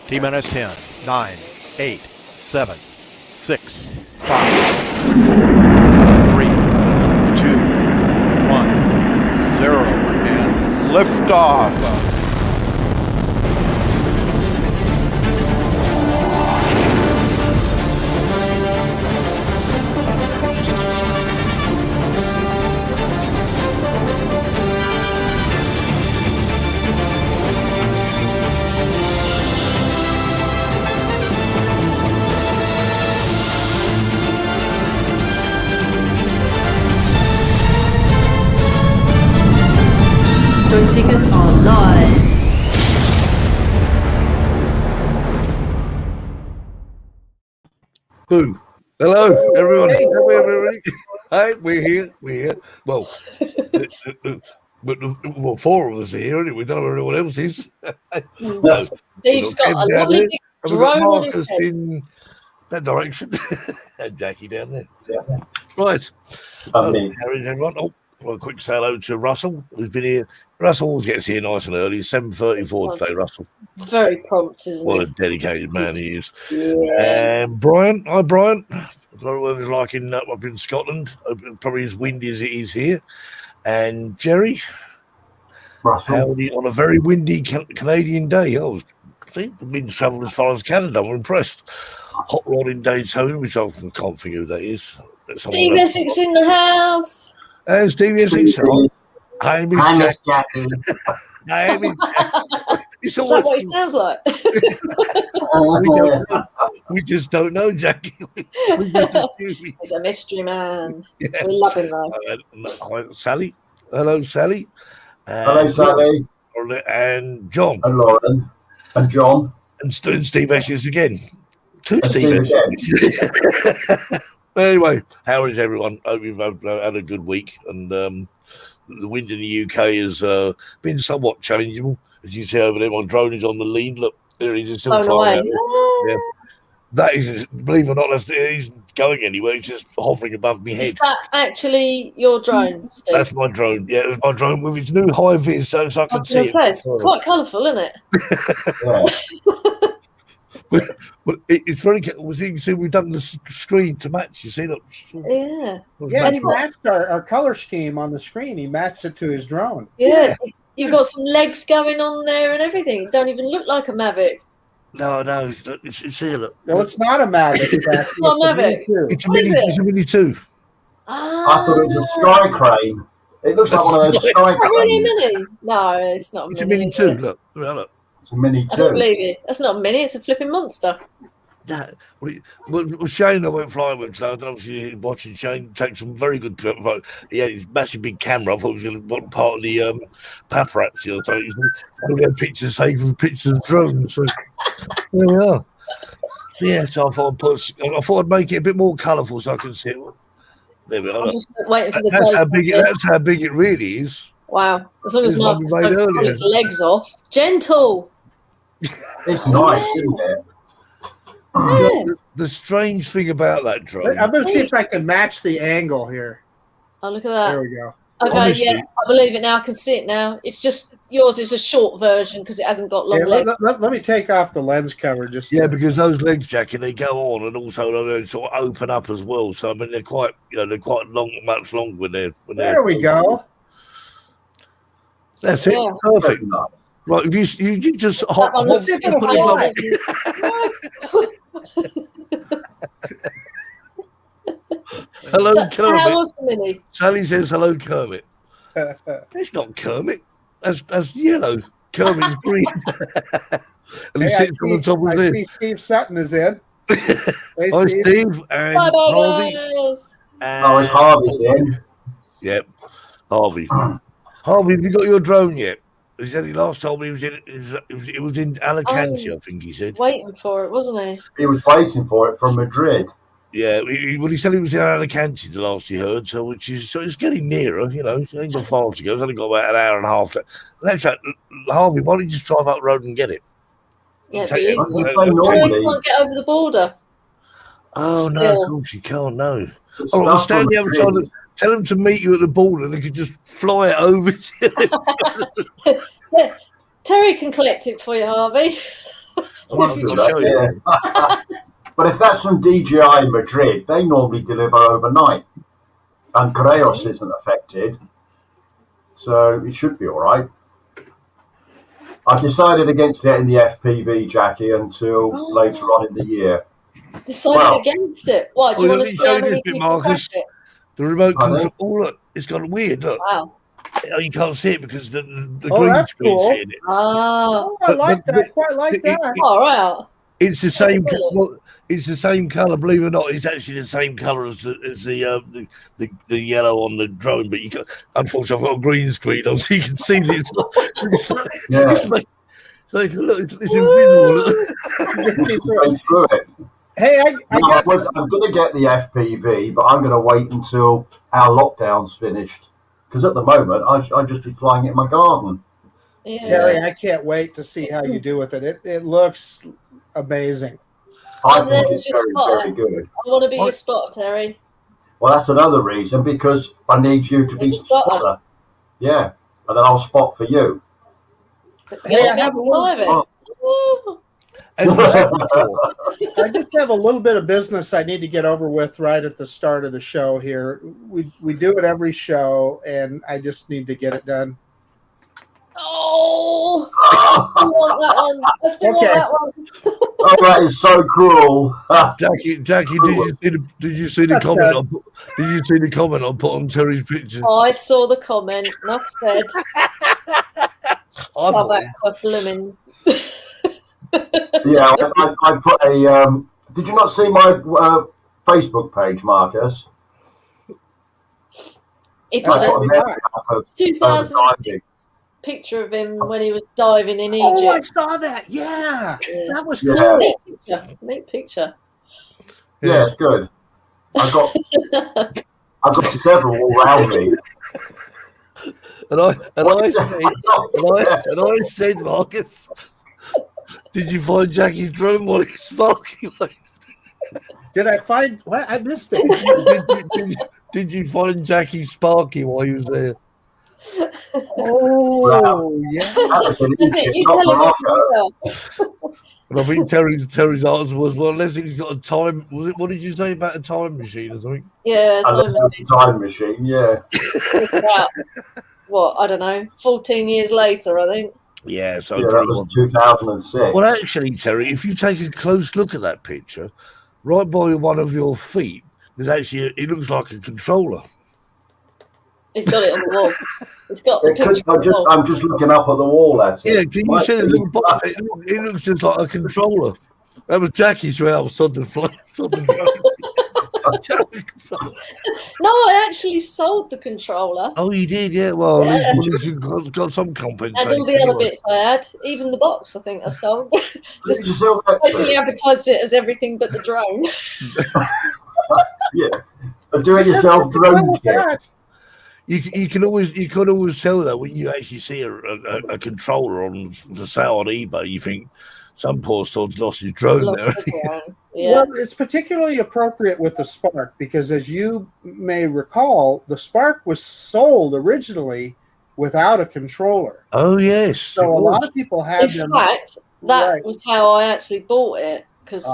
T-minus 10, 9, 8, 7, 6, 5, 3, 2, 1, 0, and liftoff. Joy Seekers are live. Boo. Hello, everyone. Hello, everybody. Hi, we're here. Well, well, four of us are here, anyway. We don't know where everyone else is. Steve's got a lovely big drone on his Marcus head. in that direction. And Jackie down there. Right. Lovely. How is everyone? Oh, well, a quick say hello to Russell, who's been here. Russell always gets here nice and early. 7:34 today, Russell. Very prompt, isn't What he? a dedicated man he is. Yeah. And Brian, hi Brian. I don't know what it's like up in Scotland. Probably as windy as it is here. And Jerry, Russell. howdy on a very windy Canadian day. I think the wind's travelled as far as Canada. I'm impressed. Hot rod in Daytona, which I can't think who that is. Steve Essex in the house. And Steve Essex. Hi, Miss Hi, Jack. Miss Jackie. Hi, Miss Jack. It's Is that what he sounds like? we just don't know, Jackie. We just assume He's a mystery man. Yeah. We love him though. Hi, Sally. Hello, Sally. Hello, Sally. And John. And Lauren. And John. And Steve Eshes again. Two And Steve Steve Eshes. Anyway, how is everyone? Hope you've had a good week. And the wind in the UK has been somewhat changeable. As you see over there, my drone is on the lean. Look, there it is. It's still Blown flying away. out. Yeah. That is, believe it or not, it isn't going anywhere. It's just hovering above my Is head. that actually your drone, Steve? That's my drone. Yeah, it's my drone with its new high vis, so I I can was see going it. to say, it's quite colourful, isn't it? Yeah. But it's very. You can see we've done the screen to match. You see, look. Yeah. Yeah, he matched our color scheme on the screen. He matched it to his drone. Yeah. You've got some legs going on there and everything. It don't even look like a Mavic. No, it's here. Look. Well, it's not a Mavic. It's actually Not a a Mini Mavic. 2. It's a What is mini. it? It's a mini 2. Ah, I thought it was a sky crane. It looks like one of those sky Is that really a cranes. mini? No, it's not a It's a mini. mini is 2. it? Look. It's a Mini I don't 2. believe you. That's not a mini. It's a flipping monster. Well, Shane, I went flying with, so I don't know if you're watching Shane take some very good photos. He had his massive big camera. I thought he was going to be part of the paparazzi. So he's going to get pictures taken from pictures of drones. So there we are. Yeah, so I thought I'd make it a bit more colourful so I can see it. There we are. I'm just waiting for the That's how close-up big. bit. That's how big it really is. Wow. As long as It was one Marcus we made don't pull earlier. its legs off. Gentle. It's nice, isn't it? Yeah. The strange thing about that drone, I'm going to see if I can match the angle here. Oh, look at There that. we go. Okay, Honestly. yeah, I believe it now. I can see it now. It's just yours is a short version because it hasn't got long Here, legs. let me take off the lens cover just yeah, to- because those legs, Jackie, they go on and also they sort of open up as well. So I mean, they're quite long, much longer when they're. There we go. That's it. Yeah. Perfect. Very nice. Right, if you just That hop, one hop, looks Let's see a if bit it'll funny, fly. doesn't it? hello, So how Kermit. was the mini? Sally says hello, Kermit. It's not Kermit. That's yellow. Kermit's green. And he Hey, sits on the top of I it. see Steve Sutton is in. Hey, Hi, Steve. Steve and Bye bye, Harvey. guys. Oh, it's Harvey's in. Yep, Harvey. Harvey, have you got your drone yet? He said he last told me it was in Alicante, Oh. I think he said. Waiting for it, wasn't he? He was waiting for it from Madrid. Yeah, he said he was in Alicante the last he heard, so it's getting nearer, you know. It ain't got far to go. It's only got about an hour and a half. That's right. Harvey, why don't you just drive up the road and get it? Yeah, Take it. but It's he so normally. can't get over the border. Oh, no, Still. of course you can't, no. It's All right, I'll stuff stand from the other side. Madrid. Tell them to meet you at the border. They could just fly it over to you. Terry can collect it for you, Harvey. I'll show you. Yeah. But if that's from DJI in Madrid, they normally deliver overnight. And Correos isn't affected. So it should be all right. I decided against getting the FPV, Jackie, until later on in the year. Decided against it. What, do you Well, want to let me see show how you many this bit, people Marcus. crash it? The remote I know. control. Oh, look, it's got weird. Look, Wow. oh, you can't see it because the Oh, green that's screen's cool. hitting it. Ah. Oh, I like that. Quite like it- that. All right. It's the So same. brilliant. Well, it's the same color. Believe it or not, it's actually the same color as the yellow on the drone. But you can, unfortunately, I've got a green screen on, so you can see this. Yeah. So look, it's invisible. Straight through it. Hey, I No, got I'm going to get the FPV, but I'm going to wait until our lockdown's finished. Because at the moment, I'd just be flying it in my garden. Yeah. Terry. I can't wait to see how you do with it. It looks amazing. I And think then it's just very, very good. I want to be your spotter, Terry. Well, that's another reason, because I need you to be Big spotter. spotter. Yeah. And then I'll spot for you. But Hey, yeah, I have a little- private. Oh. Woo. As we said before, I just have a little bit of business I need to get over with right at the start of the show here. We do it every show, and I just need to get it done. Oh, I want that one. I still want Okay. that one. Oh, that is so cruel. Jackie, did you see the That's comment? bad. I put, did you see the comment I put on Terry's picture? I saw the comment. Enough said. Sabak blooming. Yeah, I put a. Did you not see my Facebook page, Marcus? He I put got a a message up of 2006 diving. picture of him when he was diving in Oh, I Egypt. saw that. Yeah, Yeah. that was Yeah. cool. Neat picture. Neat picture. Yeah, it's good. I got several all around me. And I said, Marcus, did you find Jackie's drone while he's sparking? Did I find what? I missed it. Did you find Jackie Sparky while he was there? Oh, yeah. That was in That's it. Egypt, You not tell him what Morocco. to do. And I think Terry's answer was, well, unless he's got a time. What did you say about a time machine or something? Yeah, Unless it's a time machine, yeah. about, what, I don't know, 14 years later, I think. Yeah, so Yeah, that was 2006. well, actually, Terry, if you take a close look at that picture, right by one of your feet, there's actually it looks like a controller. He's got it on the wall. He's got the It could, picture on the wall. I'm just looking up at the wall at it. Yeah, can you Might see the be- little box? It looks just like a controller. That was Jackie's house on the floor. No, I actually sold the controller Oh, you did, yeah. Well, Yeah. at least you've got some compensation. and all the other anyway. bits I had, even the box I think I sold. Just You still get totally it. advertised it as everything but the drone. Yeah. A do-it-yourself drone What's kit. that? You can always tell that when you actually see a controller on the sale on eBay. You think some poor sod's lost his drone Look there. at the drone. Yeah. Well, it's particularly appropriate with the Spark because, as you may recall, the Spark was sold originally without a controller. Oh yes. So a lot of people had In them. fact, that Right. was how I actually bought it because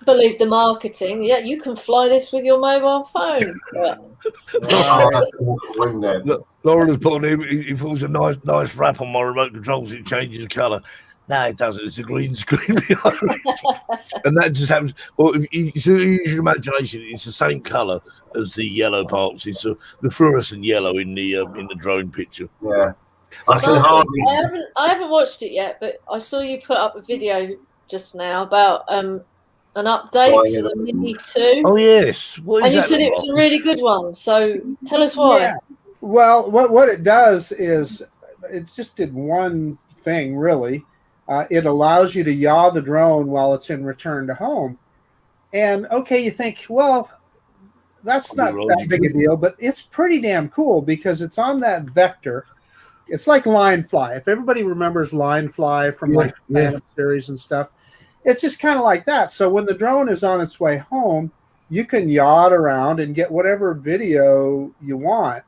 believe the marketing. Yeah, you can fly this with your mobile phone. But Oh, that's awful, isn't it? Look, Lauren has put on him. If it was a nice wrap on my remote controls, it changes colour. No, it doesn't. It's a green screen behind it. And that just happens. Well, if you use your imagination, it's the same colour as the yellow parts. It's the fluorescent yellow in the drone picture. Yeah. I can Marcus, hardly. I haven't watched it yet, but I saw you put up a video just now about an update Flying for in the a- Mini 2. Oh yes. What is And you that said it about? was a really good one. So tell us why. Yeah. Well, what it does is it just did one thing really. It allows you to yaw the drone while it's in return to home. And okay, you think, well, that's not that big a deal, but it's pretty damn cool because it's on that vector. It's like Line Fly. If everybody remembers Line Fly from like the Phantom series and stuff, it's just kind of like that. So when the drone is on its way home, you can yaw it around and get whatever video you want,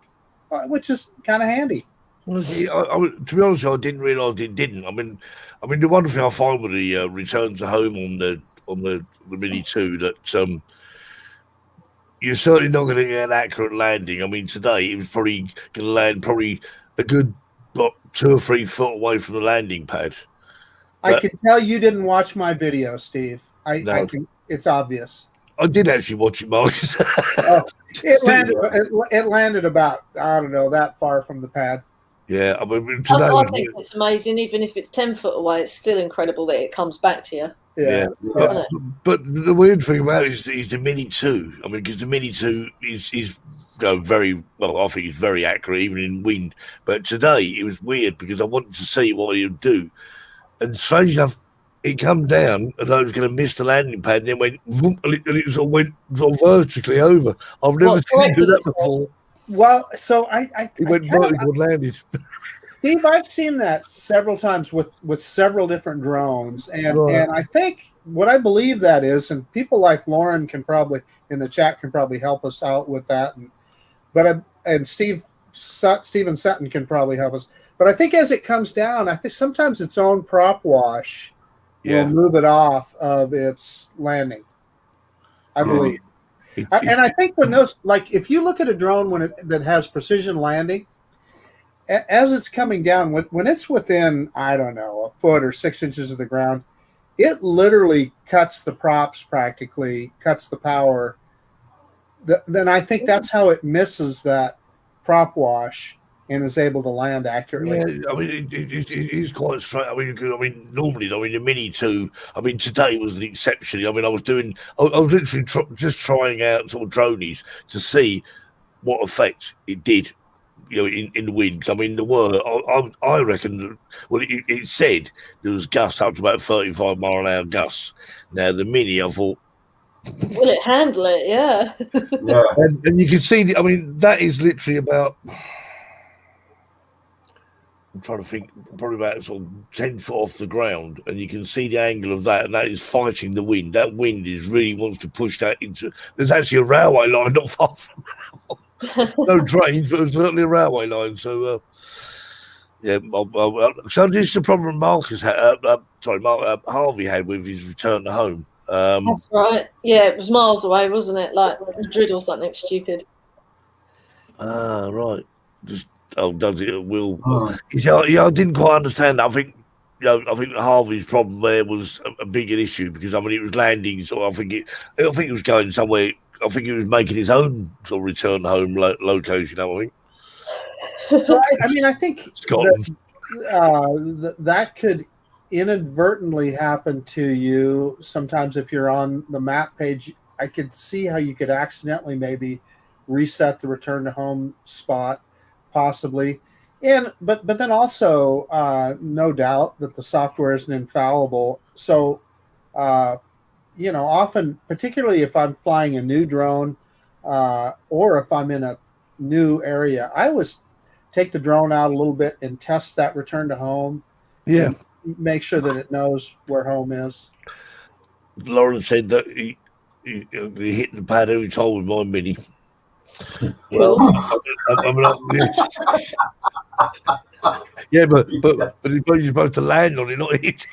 which is kind of handy. Honestly, to be honest, I didn't realise it didn't. I mean, the one thing I find with the return to home on the Mini 2 that you're certainly not going to get an accurate landing. I mean, today it was probably going to land probably a good 2 or 3 foot away from the landing pad. I can tell you didn't watch my video, Steve. No. It's obvious. I did actually watch it, Marcus. It landed about, I don't know, that far from the pad. Yeah, I mean, today I think it's amazing. Even if it's 10 foot away, it's still incredible that it comes back to you. Yeah. But the weird thing about it is the Mini 2. I mean, because the Mini 2 is very well. I think it's very accurate, even in wind. But today it was weird because I wanted to see what it would do, and strange enough, it come down and I was going to miss the landing pad, and then went whoop, and it sort of went vertically over. I've never seen it do that before. Well, so it went vertical and landed. Steve, I've seen that several times with several different drones, and I think what I believe that is, and people like Lauren can probably in the chat can probably help us out with that, and Steven Sutton can probably help us. But I think as it comes down, I think sometimes its own prop wash will move it off of its landing. I believe. And I think when those, like, if you look at a drone that has precision landing, as it's coming down, when it's within, I don't know, a foot or 6 inches of the ground, it literally cuts the props practically, cuts the power. Then I think that's how it misses that prop wash and is able to land accurately. Yeah, I mean, it is quite straight. I mean, normally, the Mini 2, I mean, today was an exception. I mean, I was literally just trying out sort of dronies to see what effect it did, in the wind. I mean, there were, I reckon, well, it said there was gusts up to about 35 mile an hour gusts. Now, the Mini, I thought, will it handle it? Yeah. Yeah. and you can see, that is literally about, I'm trying to think, probably about sort of 10 foot off the ground, and you can see the angle of that, and that is fighting the wind. That wind really wants to push that into. There's actually a railway line not far from no trains, but certainly a railway line. So, so this is the problem Marcus had. Harvey had with his return to home. That's right. Yeah, it was miles away, wasn't it? Like Madrid or something stupid. Right. Does it? It will. I didn't quite understand that. I think Harvey's problem there was a bigger issue because it was landing. So I think it was going somewhere. I think it was making its own sort of return home location. I think. So I think Scotland. That could inadvertently happen to you sometimes if you're on the map page. I could see how you could accidentally maybe reset the return to home spot. Possibly, but then also no doubt that the software isn't infallible. So, often, particularly if I'm flying a new drone or if I'm in a new area, I always take the drone out a little bit and test that return to home. Yeah, make sure that it knows where home is. Lauren said that he hit the pad every time with my Mini. Well, yeah, but you're supposed to land on it, not hit.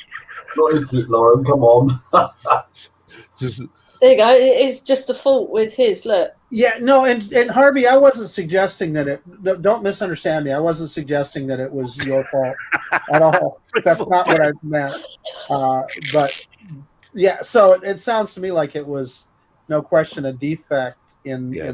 Not hit it, Lauren. Come on. There you go. It's just a fault with his look. Yeah, no, and Harvey, I wasn't suggesting that it. Don't misunderstand me. I wasn't suggesting that it was your fault at all. That's not what I meant. But yeah, so it sounds to me like it was no question a defect. Yeah.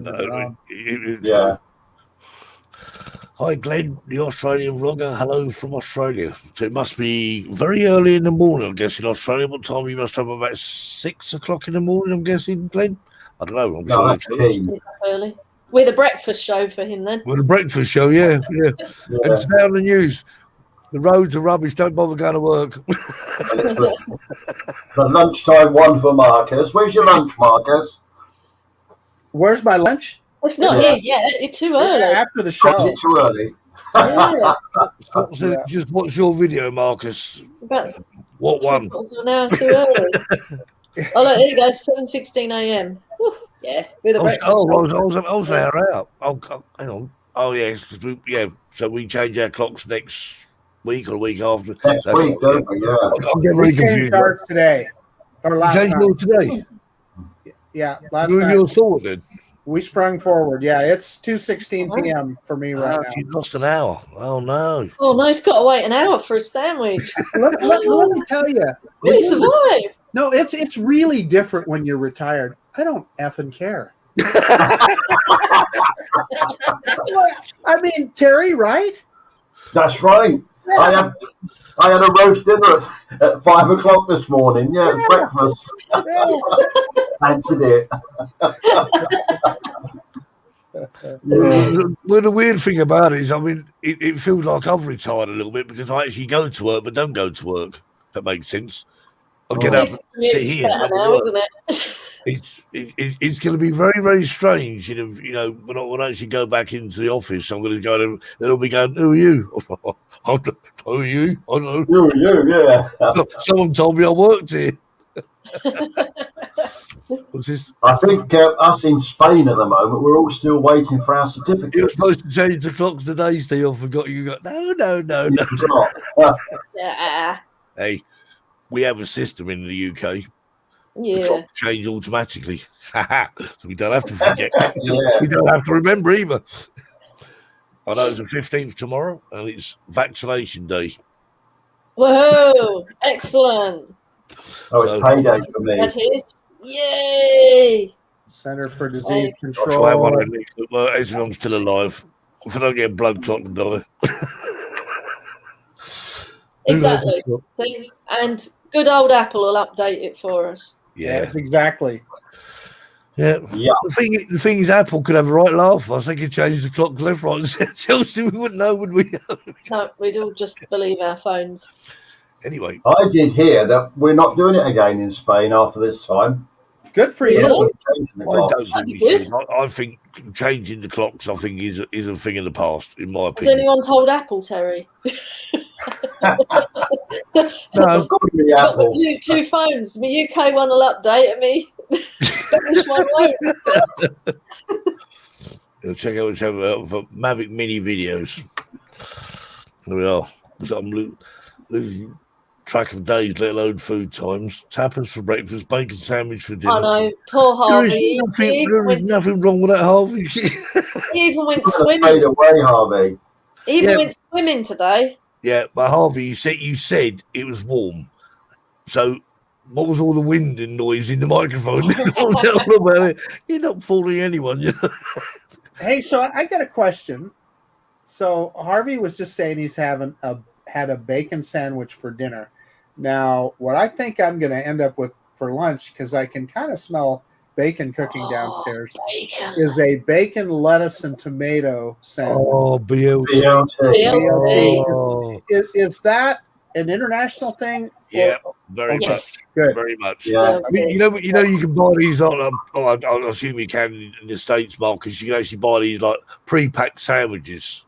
Hi, Glenn, the Australian vlogger. Hello from Australia. So it must be very early in the morning, I guess, in Australia. What time you must have? About 6 o'clock in the morning, I'm guessing, Glenn? I don't know. That's keen. Early. We're the breakfast show for him then. We're the breakfast show, yeah. And it's now on the news. The roads are rubbish. Don't bother going to work. The lunchtime one for Marcus. Where's your lunch, Marcus? Where's my lunch? It's not here yet. It's too early. After the show. Is it too early? Yeah. Just watch your video, Marcus. What one? It's an hour too early. Oh, look, there you go. 7:16 a.m. Yeah, with a breakfast. I was an hour out. Oh, hang on. Oh, yes, because So we change our clocks next week or the week after. Next That's week, what- don't we? Yeah. I'm getting very We changed confused. ours today or You last changed night. yours today. Yeah, last Who night your thought then? we sprung forward. Yeah, it's 2:16 p.m. for me right now. You lost an hour. Oh no. Oh no, he's got to wait an hour for a sandwich. Let me tell you. We survived. No, it's really different when you're retired. I don't effing care. I mean, Terry, right? That's right. I had a roast dinner at 5 o'clock this morning. Yeah, breakfast. Fancied it. Well, the weird thing about it is, I mean, it feels like I've retired a little bit because I actually go to work but don't go to work. If that makes sense. I'll get up and sit It's here. better and now, work. isn't it? It's going to be very, very strange. You know, when I actually go back into the office, I'm going to go and they'll be going, "Who are you? Who are you? I don't know. Yeah. Someone told me I worked here." What's this? I think us in Spain at the moment, we're all still waiting for our You're certificates. supposed to change the clocks today, Steve. I forgot you got no. Yeah. Hey, we have a system in the UK. The Yeah. clocks change automatically. So we don't have to forget. Yeah. We don't have to remember either. I know it's the 15th tomorrow, and it's vaccination day. Whoa! Excellent. Oh, it's payday for me. That is. Yay! Center for Disease Hey. I'll try one Control. at least, but as I'm still alive. If I don't get a blood clot and die. Exactly. See? And good old Apple will update it for us. Yeah. Yes, exactly. Yeah. The thing is, Apple could have a right laugh. I was thinking change the clock left, right, and Chelsea. We wouldn't know, would we? No, we'd all just believe our phones. Anyway, I did hear that we're not doing it again in Spain after this time. Good for Yeah. you. Changing the I don't clocks. think we Good. should. I think changing the clocks, I think, is a thing in the past, in my Has opinion. anyone told Apple, Terry? No, Got to be I've got Apple. my two phones. My UK one will update and me. Spanish one won't. check out for Mavic Mini videos. There we are. So I'm losing track of days, let alone food times. Tapas for breakfast, bacon sandwich for dinner. I know, poor There is Harvey. He nothing wrong with that, Harvey. even went Fade swimming. away, Harvey. He even Yeah. went swimming today. Yeah, but Harvey, you said it was warm. So what was all the wind and noise in the microphone? Tell about it. You're not fooling anyone, you know. Hey, so I got a question. So Harvey was just saying he's had a bacon sandwich for dinner. Now, what I think I'm going to end up with for lunch, because I can kind of smell bacon cooking downstairs, Bacon. is a bacon, lettuce, and tomato sandwich. Oh, BLT. BLT. Oh, Is that an international thing? yeah, very Yes. Good. much. Very much. Yeah. I mean, you know, you can buy these on. I assume you can in the States, Mark, because you can actually buy these like pre-packed sandwiches.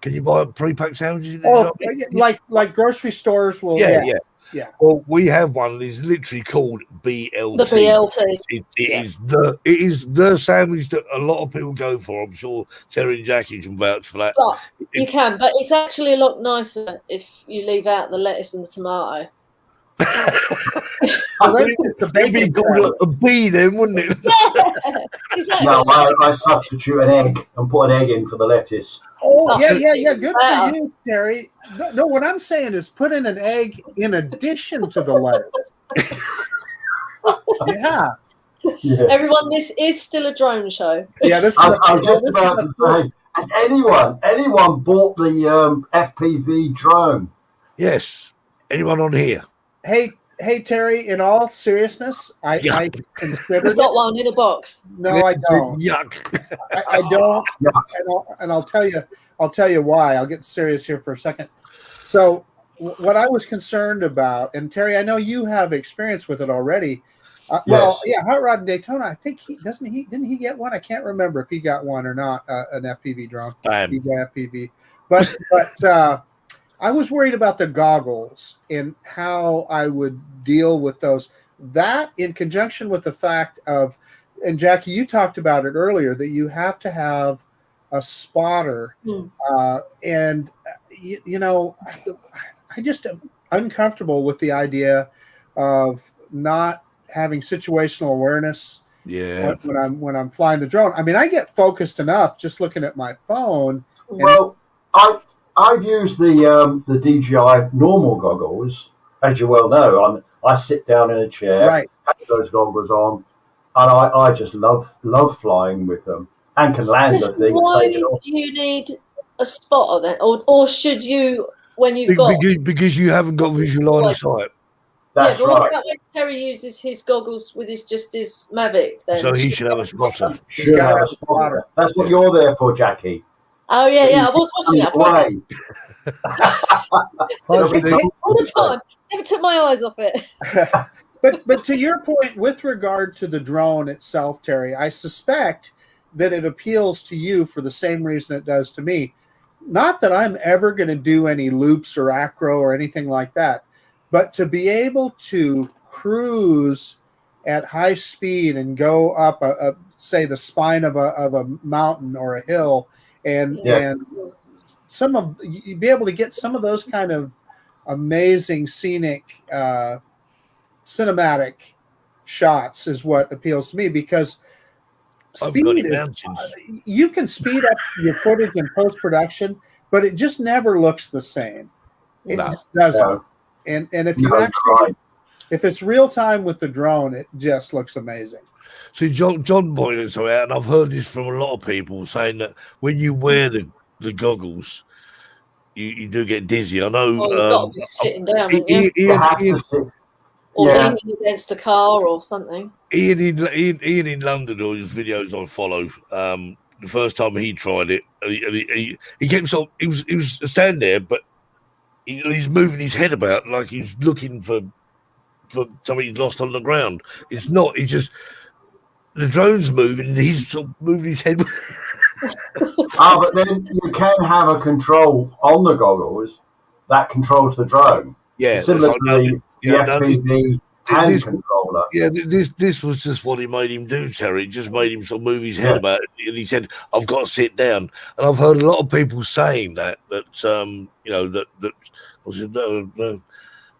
Can you buy pre-packed sandwiches? Oh, like grocery stores will. yeah. Yeah. Well, we have one. It's literally called BLT. The BLT. It is the sandwich that a lot of people go for. I'm sure Terry and Jackie can vouch for that. But you can, but it's actually a lot nicer if you leave out the lettuce and the tomato. Oh, that's just the It'd be bacon called sandwich. a B then, wouldn't it? Yeah, exactly. No, I substitute an egg and put an egg in for the lettuce. Oh, yeah. Good Wow. for you, Terry. No, what I'm saying is put in an egg in addition to the lettuce. Yeah. Yeah. Everyone, this is still a drone show. Yeah, this is I was just about to say, has anyone bought the FPV drone? Yes. Anyone on here? Hey, Terry, in all seriousness, I considered We've got it. one in a box. No, I don't. Yuck. I don't. Yeah. And I'll tell you why. I'll get serious here for a second. So what I was concerned about, and Terry, I know you have experience with it already. Well, yeah, Hot Rod in Daytona. I think didn't he get one? I can't remember if he got one or not. An FPV drone. Bam. FPV. But I was worried about the goggles and how I would deal with those. That in conjunction with the fact of, and Jackie, you talked about it earlier, that you have to have a spotter, and I just am uncomfortable with the idea of not having situational awareness. Yeah. When I'm flying the drone, I mean, I get focused enough just looking at my phone. Well, I've used the DJI normal goggles, as you well know. I sit down in a chair, Right. have those goggles on, and I just love flying with them and can land the thing. Why And take it do off. you need a spotter then, or should you when you've got? Because you haven't got visual line of sight. That's yeah, but what right. about when Terry uses his goggles with his Mavic? Then So he should have a spotter. Should gotta have a have a spotter. spotter. That's what you're there for, Jackie. Oh yeah, I was watching that. Right. All the time. Never took my eyes off it. But to your point, with regard to the drone itself, Terry, I suspect that it appeals to you for the same reason it does to me. Not that I'm ever going to do any loops or acro or anything like that, but to be able to cruise at high speed and go up say the spine of a mountain or a hill, and you'd be able to get some of those kind of amazing scenic cinematic shots is what appeals to me, because speed you can speed up your footage in post-production, but it just never looks the same. It just doesn't. No. And if you if it's real time with the drone, it just looks amazing. See, John pointed this out, and I've heard this from a lot of people saying that when you wear the goggles, you do get dizzy. I know. Well, you've got to be sitting down, or leaning against a car or something. Ian in London, all his videos I follow. The first time he tried it, he kept on. He was standing there, but he's moving his head about like he's looking for something he's lost on the ground. It's not. He's just the drone's moving, and he's sort of moving his head. But then you can have a control on the goggles that controls the drone. Yeah, similar to the FPV hand controller. Yeah, this was just what he made him do, Terry. It just made him sort of move his head about it. And he said, "I've got to sit down." And I've heard a lot of people saying that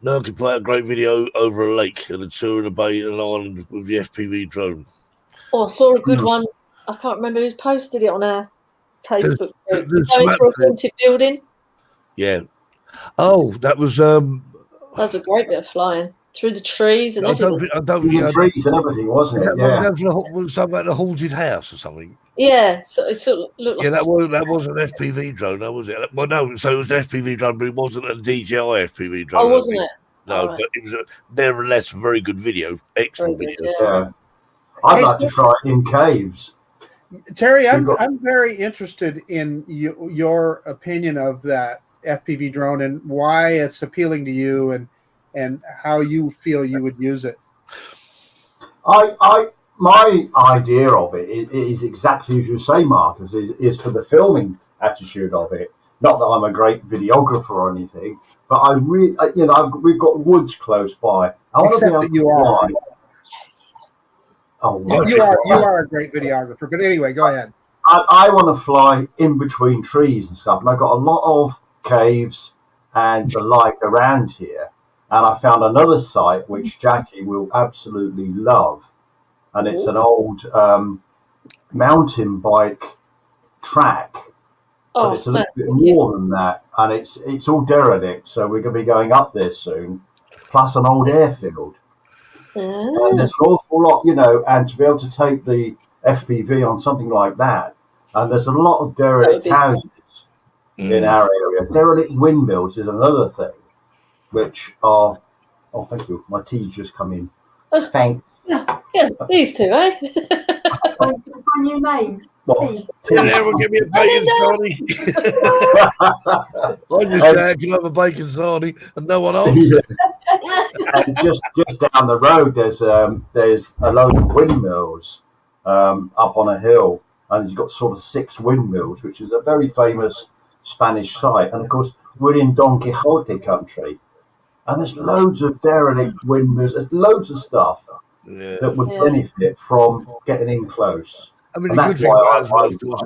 Noah could play a great video over a lake and a tour in a bay and an island with the FPV drone. Oh, I saw a good one. I can't remember who's posted it on our Facebook group. Going through a haunted building. Yeah. Oh, that was That's a great bit of flying through the trees and everything. The trees and everything, wasn't it? Yeah. That was something about the haunted house or something. Yeah, so it sort of looked like. Yeah, that wasn't an FPV drone, that was it? Well, no, so it was an FPV drone, but it wasn't a DJI FPV drone. Oh, wasn't it? No, but it was nevertheless a very good video, excellent video. Yeah. I'd like to try it in caves. Terry, I'm very interested in your opinion of that FPV drone and why it's appealing to you and how you feel you would use it. My idea of it is exactly as you say, Marcus, is for the filming attitude of it. Not that I'm a great videographer or anything, but I really, we've got woods close by. I want to be able to fly. Oh, you are a great videographer. But anyway, go ahead. I want to fly in between trees and stuff, and I've got a lot of caves and the like around here. And I found another site which Jackie will absolutely love, and it's an old mountain bike track. But it's a little bit more than that, and it's all derelict. So we're going to be going up there soon, plus an old airfield. And there's an awful lot, and to be able to take the FPV on something like that, and there's a lot of derelict houses in our area. Derelict windmills is another thing, which are, oh, thank you, my tea's just come in. Thanks. Yeah, these two, eh? What's my new name? Well, Never give me a bacon sarnie. I just say I can have a bacon sarnie and no one else. And just down the road, there's a load of windmills up on a hill, and you've got sort of 6 windmills, which is a very famous Spanish site. And of course, we're in Don Quixote country, and there's loads of derelict windmills. There's loads of stuff that would benefit from getting in close. I mean, And the that's good thing why about it as well, I of course,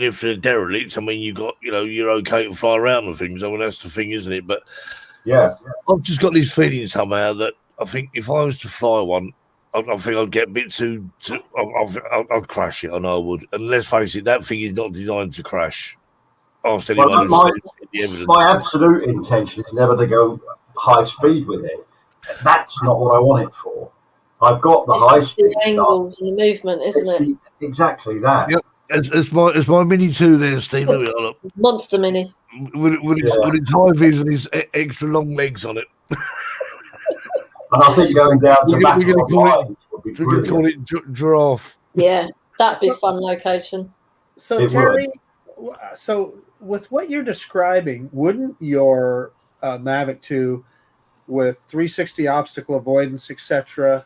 if they're derelicts, I mean, you're okay to fly around and things. I mean, that's the thing, isn't it? But yeah. I've just got this feeling somehow that I think if I was to fly one, I think I'd get a bit too I'd crash it. I know I would. And let's face it, that thing is not designed to crash. Ask anyone Well, who's seen the evidence. my absolute intention is never to go high speed with it. That's not what I want it for. I've got the high It's speed the angles and the movement, isn't it? Exactly that. Yep. It's my Mini 2 there, Steve. Look at it. Monster Mini. With its high vis and its extra long legs on it. And I think going down to We're gonna Macedon call it- Mines would be We could call brilliant. it giraffe. Yeah, that'd be a fun location. So It Terry, so with what you're describing, wouldn't your Mavic 2 with 360 obstacle avoidance, etc.,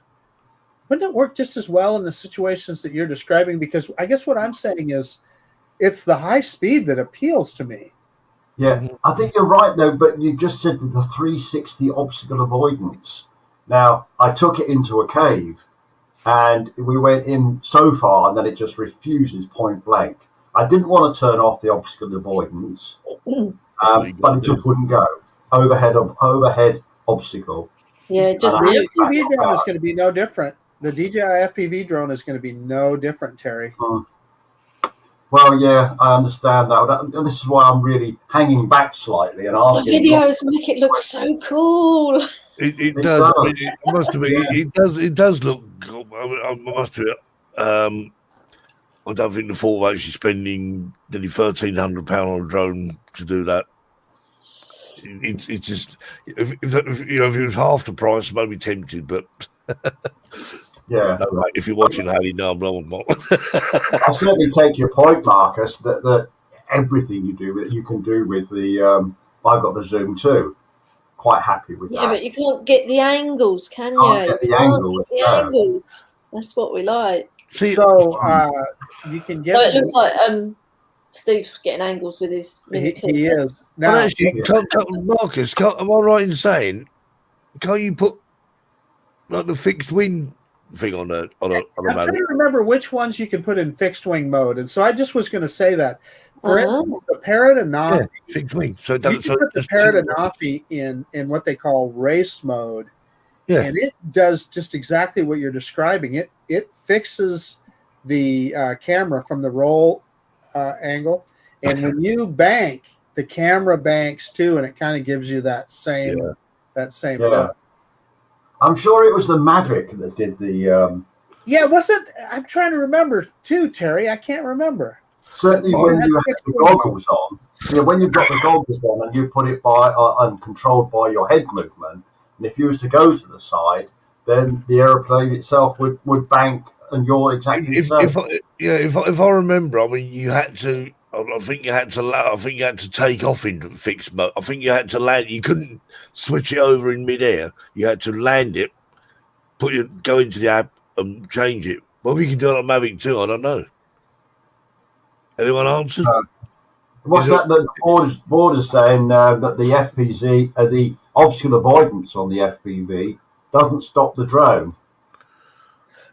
wouldn't it work just as well in the situations that you're describing? Because I guess what I'm saying is, it's the high speed that appeals to me. Yeah, I think you're right though. But you just said that the 360 obstacle avoidance. Now I took it into a cave, and we went in so far, and then it just refuses point blank. I didn't want to turn off the obstacle avoidance, but it just wouldn't go. Overhead obstacle. Yeah, just And I- The FPV drone is going to be no different. The DJI FPV drone is going to be no different, Terry. Well, yeah, I understand that. And this is why I'm really hanging back slightly and the asking. videos make it look so cool. It It does. does. I mean, it must admit, it does look. I must admit, I don't think the thought of actually spending nearly £1,300 on a drone to do that. It's just if it was half the price, I might be tempted. But Yeah, no, mate, if you're watching Haley, no, I'm not. I certainly take your point, Marcus, that everything you do you can do with the. I've got the Zoom too. Quite happy with Yeah, that. but you can't get the angles, can you? Can't get the You can't angles, get the no. angles. That's what we like. See, So you can get. So it looks like Steve's getting angles with his Mini he, 2. he is well, now. actually, Marcus, am I right in saying, can't you put like the fixed wing thing on a I'm trying Mavic? to remember which ones you can put in fixed wing mode, and so I just was going to say that. For instance, the Parrot Anafi, Yeah, fixed wing. So you can put the Parrot Anafi in what they call race mode, and it does just exactly what you're describing. It fixes the camera from the roll angle, and when you bank, the camera banks too, and it kind of gives you that same Yeah. look. I'm sure it was the Mavic that did the. Yeah, wasn't I'm trying to remember too, Terry. I can't remember. Certainly, when you have the goggles on, when you've got the goggles on and you put it by uncontrolled by your head movement, and if you was to go to the side, then the aeroplane itself would bank, and you're exactly the same. If I remember, I mean, you had to. I think you had to take off into fixed mode. I think you had to land. You couldn't switch it over in midair. You had to land it, go into the app and change it. Well, we can do it on Mavic too. I don't know. Anyone answer? What's that? The board is saying that the FPV, the obstacle avoidance on the FPV, doesn't stop the drone.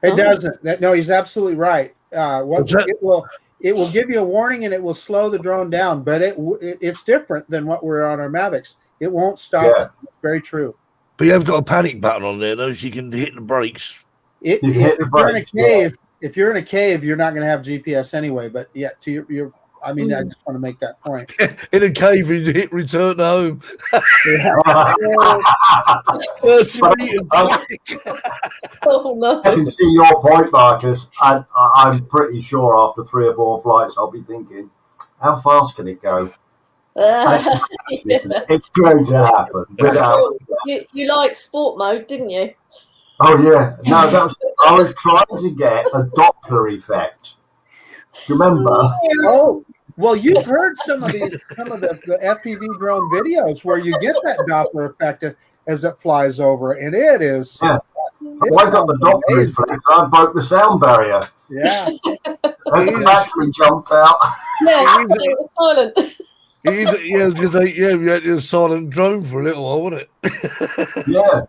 It doesn't. No, he's absolutely right. What's that? It will give you a warning and it will slow the drone down, but it's different than what we're on our Mavics. It won't stop it. Very true. But you have got a panic button on there, though, so you can hit the brakes. You can hit the brakes, if you're in a cave, you're not going to have GPS anyway. But yeah, to your I mean, I just want to make that point. In a cave, you hit return home. Oh no! I can see your point, Marcus. And I'm pretty sure after 3 or 4 flights, I'll be thinking, how fast can it go? It's going to happen. Without you liked sport mode, didn't you? Oh yeah, no, I was trying to get a Doppler effect. Remember? Oh, well, you've heard some of the FPV drone videos where you get that Doppler effect as it flies over, and it is. Yeah. I got the Doppler effect. I broke the sound barrier. Yeah. The battery jumped out. Yeah, it was silent. You had a silent drone for a little while, wasn't it? Yeah.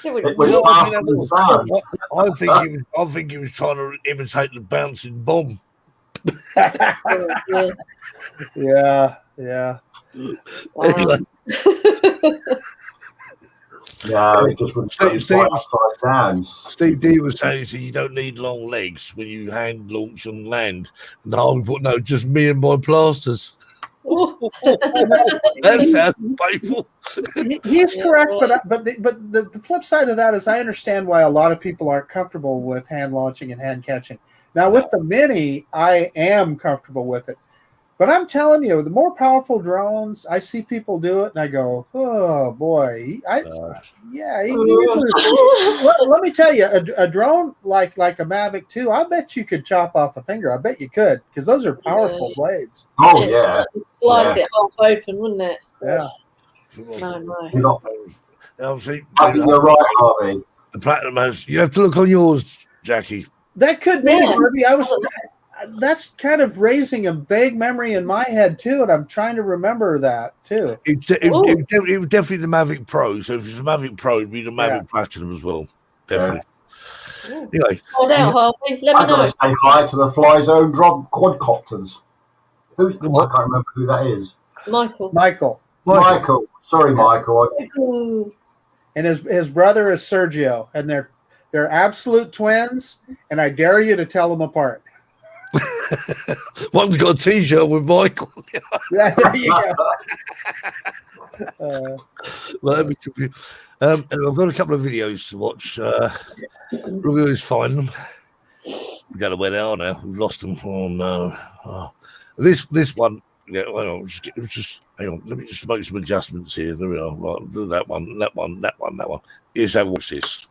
It would It was Yeah, I think faster that than was- sound. I think he was trying to imitate the bouncing bomb. yeah. Yeah. Anyway, Yeah, it just wouldn't Steve- fly upside down. Steve D was saying, so you don't need long legs when you hand launch and land. No, but no, just me and my plasters. That sounds painful. He's Yeah, correct, right. but the flip side of that is I understand why a lot of people aren't comfortable with hand launching and hand catching. Now with the Mini, I am comfortable with it, but I'm telling you, the more powerful drones, I see people do it, and I go, oh boy, let me tell you, a drone like a Mavic 2, I bet you could chop off a finger. I bet you could, because those are powerful blades. Oh, yeah. Slice it half open, wouldn't it? Yeah. No. You got, Obviously, I think you're right, Harvey. the Platinum has. You have to look on yours, Jackie. That could be, Yeah. Harvey. That's kind of raising a vague memory in my head too, and I'm trying to remember that too. It was definitely the Mavic Pro. So if it's a Mavic Pro, it'd be the Mavic Platinum as well. Definitely. Anyway, Find out, Harvey. Let me I've got know. to say hi to the Fly Zone quadcopters. I what? can't remember who that is. Michael. Michael. Sorry, Michael. Ooh. And his brother is Sergio, and they're absolute twins, and I dare you to tell them apart. One's got a T-shirt with Michael. Yeah, there you go. Well, that'd be confusing. And I've got a couple of videos to watch. We'll just find them. We don't know where they are now. We've lost them. Oh no! Oh. This one. Yeah, well, just hang on. Let me just make some adjustments here. There we are. Right, do that one. Here's how. Watch this.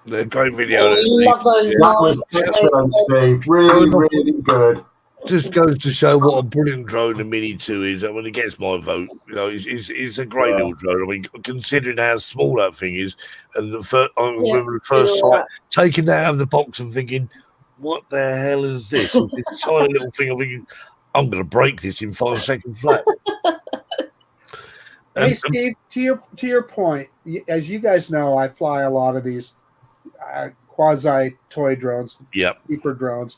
They're great video. I love those That was excellent, Steve. Really, really good. Just goes to show what a brilliant drone the Mini 2 is. And when it gets my vote, you know, it's a great little drone. I mean, considering how small that thing is, and I remember the first sight, taking that out of the box and thinking, what the hell is this? This tiny little thing. I'm thinking, I'm going to break this in 5 seconds flat. Hey, Steve, to your point, as you guys know, I fly a lot of these quasi toy drones, Yep. cheaper drones,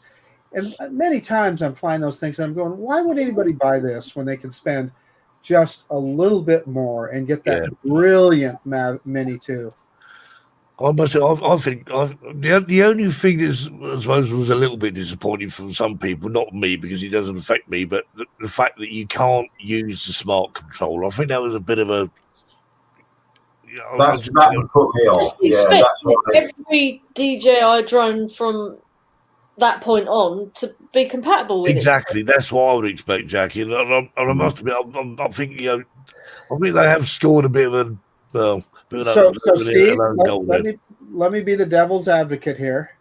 And many times I'm flying those things and I'm going, why would anybody buy this when they can spend just a little bit more and get that brilliant Mini 2? I must say, I think the only thing that I suppose was a little bit disappointing for some people, not me because it doesn't affect me, but the fact that you can't use the smart controller. I think that was a bit of a. That would put me off. Just Yeah, expect that's what every DJI drone from that point on to be compatible with exactly. That's what I would expect, Jackie. And I must admit, I think I think they have scored a bit of a. So Steve, let me be the devil's advocate here.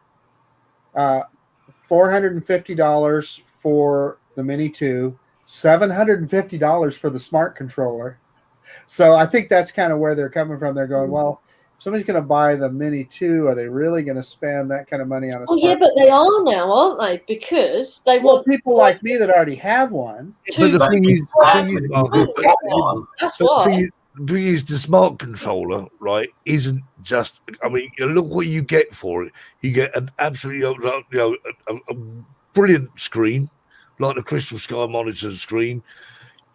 $450 for the Mini 2, $750 for the smart controller. So I think that's kind of where they're coming from. They're going, well, if somebody's going to buy the Mini 2, are they really going to spend that kind of money on a smart yeah, but they are now, aren't they? Because they want people like me that already have one. But the thing is, that's why. The thing is, the smart controller, right, isn't just. I mean, look what you get for it. You get an absolutely, a brilliant screen, like the Crystal Sky monitor screen.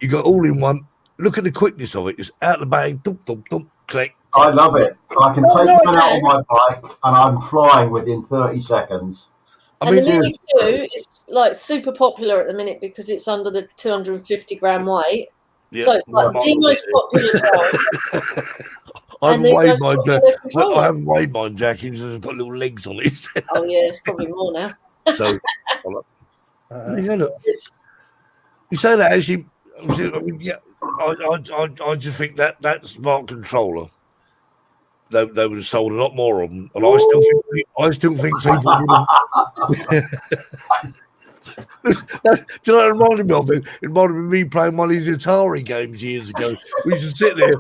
You got all in one. Look at the quickness of it. It's out of the bag. Dump, dump, dump, click. I love it. I can take one out on my bike and I'm flying within 30 seconds. And the Mini 2 is like super popular at the minute because it's under the 250 gram weight. Yeah, so it's like the most popular drone. I haven't weighed mine, Jackie, because it's got little legs on it. Oh yeah, it's probably more now. So, you say that actually. I mean, yeah, I just think that smart controller, they would have sold a lot more of them, and I still think people would. Do you know what it reminded me of? It reminded me of me playing one of these Atari games years ago. We used to sit there,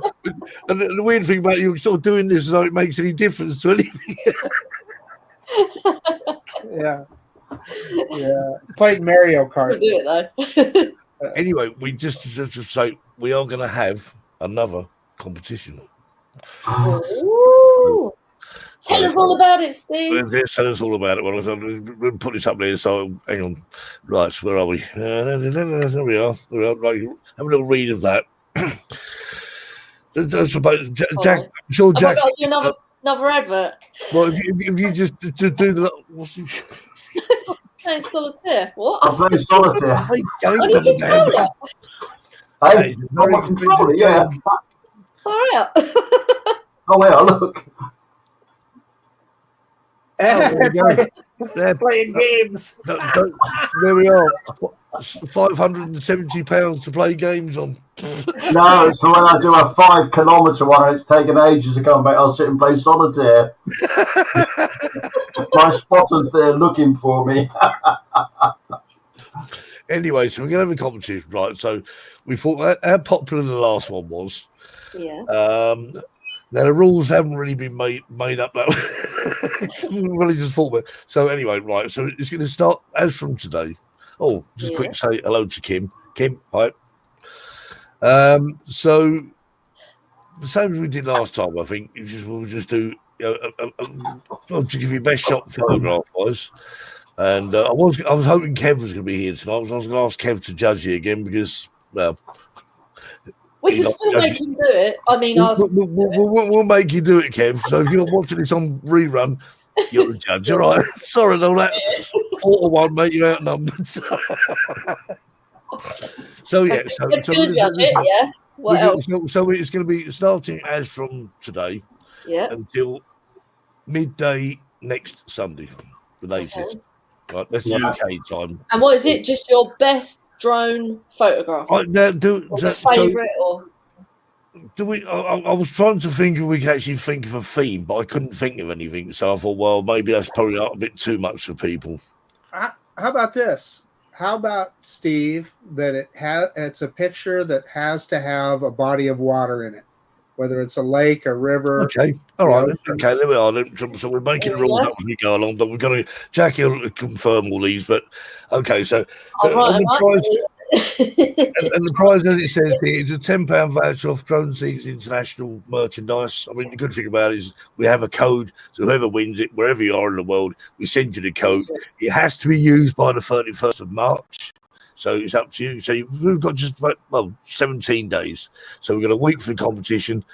and the weird thing about you sort of doing this is how it makes any difference to anything. Yeah. Playing Mario Kart. Do it though. Anyway, we just to say we are going to have another competition. Ooh. Tell us all about it, Steve. Tell us all about it. Well, we'll put this up there. So, hang on. Right, where are we? There we are. Right, have a little read of that. That's about Jack. I'm sure Jack. Have I got you another advert? Well, if you just do the. Playing solitaire. What? I'm playing solitaire. Hey, not my controller, yeah. All right. Oh, yeah, look. They're playing games. There we are. £570 to play games on. No, it's when I do a 5 kilometre one and it's taken ages to come back. I'll sit and play solitaire. My spotter's there looking for me. Anyway, so we're going to have a competition, right? So we thought how popular the last one was. Yeah. Now the rules haven't really been made up that way. We really just thought about. So anyway, right. So it's going to start as from today. Oh, just quick say hello to Kim. Kim, hi. So the same as we did last time, I think. We'll just do to give you best shot photograph wise. And I was hoping Kev was going to be here tonight. I was going to ask Kev to judge you again because we can still make him do it. I mean, we'll make you do it, Kev. So if you're watching this on rerun, you're the judge, all right? Sorry, no, that 4-1, mate. You're outnumbered. So yeah, so judge it, yeah. What else? So it's going to be starting as from today, until midday next Sunday, the latest. Okay. Right, that's UK time. And what is it? Just your best drone photograph? Favourite or? Do we? I was trying to think if we could actually think of a theme, but I couldn't think of anything. So I thought, well, maybe that's probably a bit too much for people. How about this? How about, Steve, that it's a picture that has to have a body of water in it, whether it's a lake, a river. Okay, all right. Okay, there we are. So we're making the rules up as we go along, but we've got to. Jackie will confirm all these, but okay. So And the prize, as it says here, is a £10 voucher off Drone Seekers International merchandise. I mean, the good thing about it is we have a code, so whoever wins it, wherever you are in the world, we send you the code. It has to be used by the 31st of March, so it's up to you. So we've got just about 17 days. So we've got a week for the competition.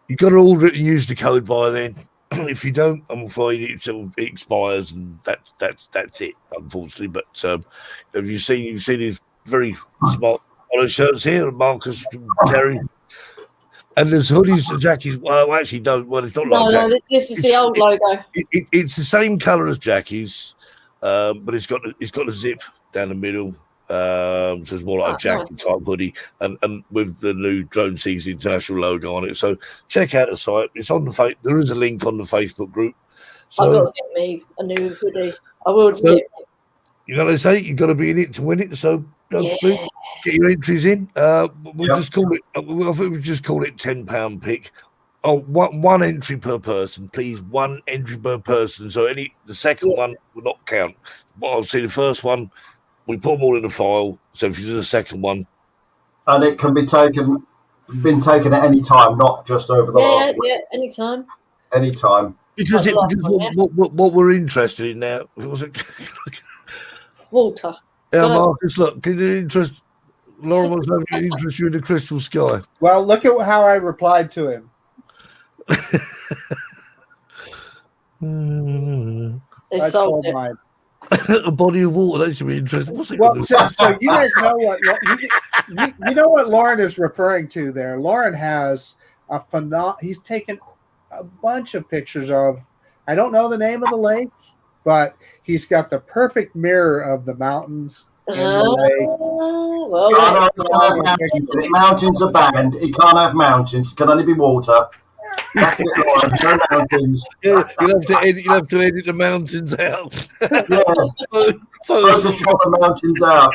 You've got to all use the code by then. If you don't, I'm afraid it expires, and that's it, unfortunately. But have you seen these very smart polo shirts here, Marcus, Terry, and there's hoodies and jackets. Well, actually, don't. Well, it's not like no, this is the old logo. It's the same colour as Jackie's, but it's got a zip down the middle. So it's more like a jacket type hoodie, and with the new Drone Seekers International logo on it. So check out the site. It's on the there is a link on the Facebook group. So, I've got to get me a new hoodie. I will get it. You know what they say? You've got to be in it to win it. So don't get your entries in. Just call it. I think we just call it £10 pick. Oh, one entry per person, please. One entry per person. So the second one will not count. But I'll see the first one. We put them all in a file. So if you do the second one, and it can be been taken at any time, not just over the last week. anytime. Anytime. Because what we're interested in now was it Walter. Yeah, Marcus, look, can you interest Lauren wants to interest you in the crystal sky? Well, look at how I replied to him. They sold it. A body of water, that should be interesting. What's it so you guys know what you know what Lauren is referring to there. Lauren has he's taken a bunch of pictures of, I don't know the name of the lake, but he's got the perfect mirror of the mountains in the lake. Mountains are banned. He can't have mountains. It can only be water. That's it, Lauren. No mountains. You'll have to edit the mountains out. Photoshop the mountains out.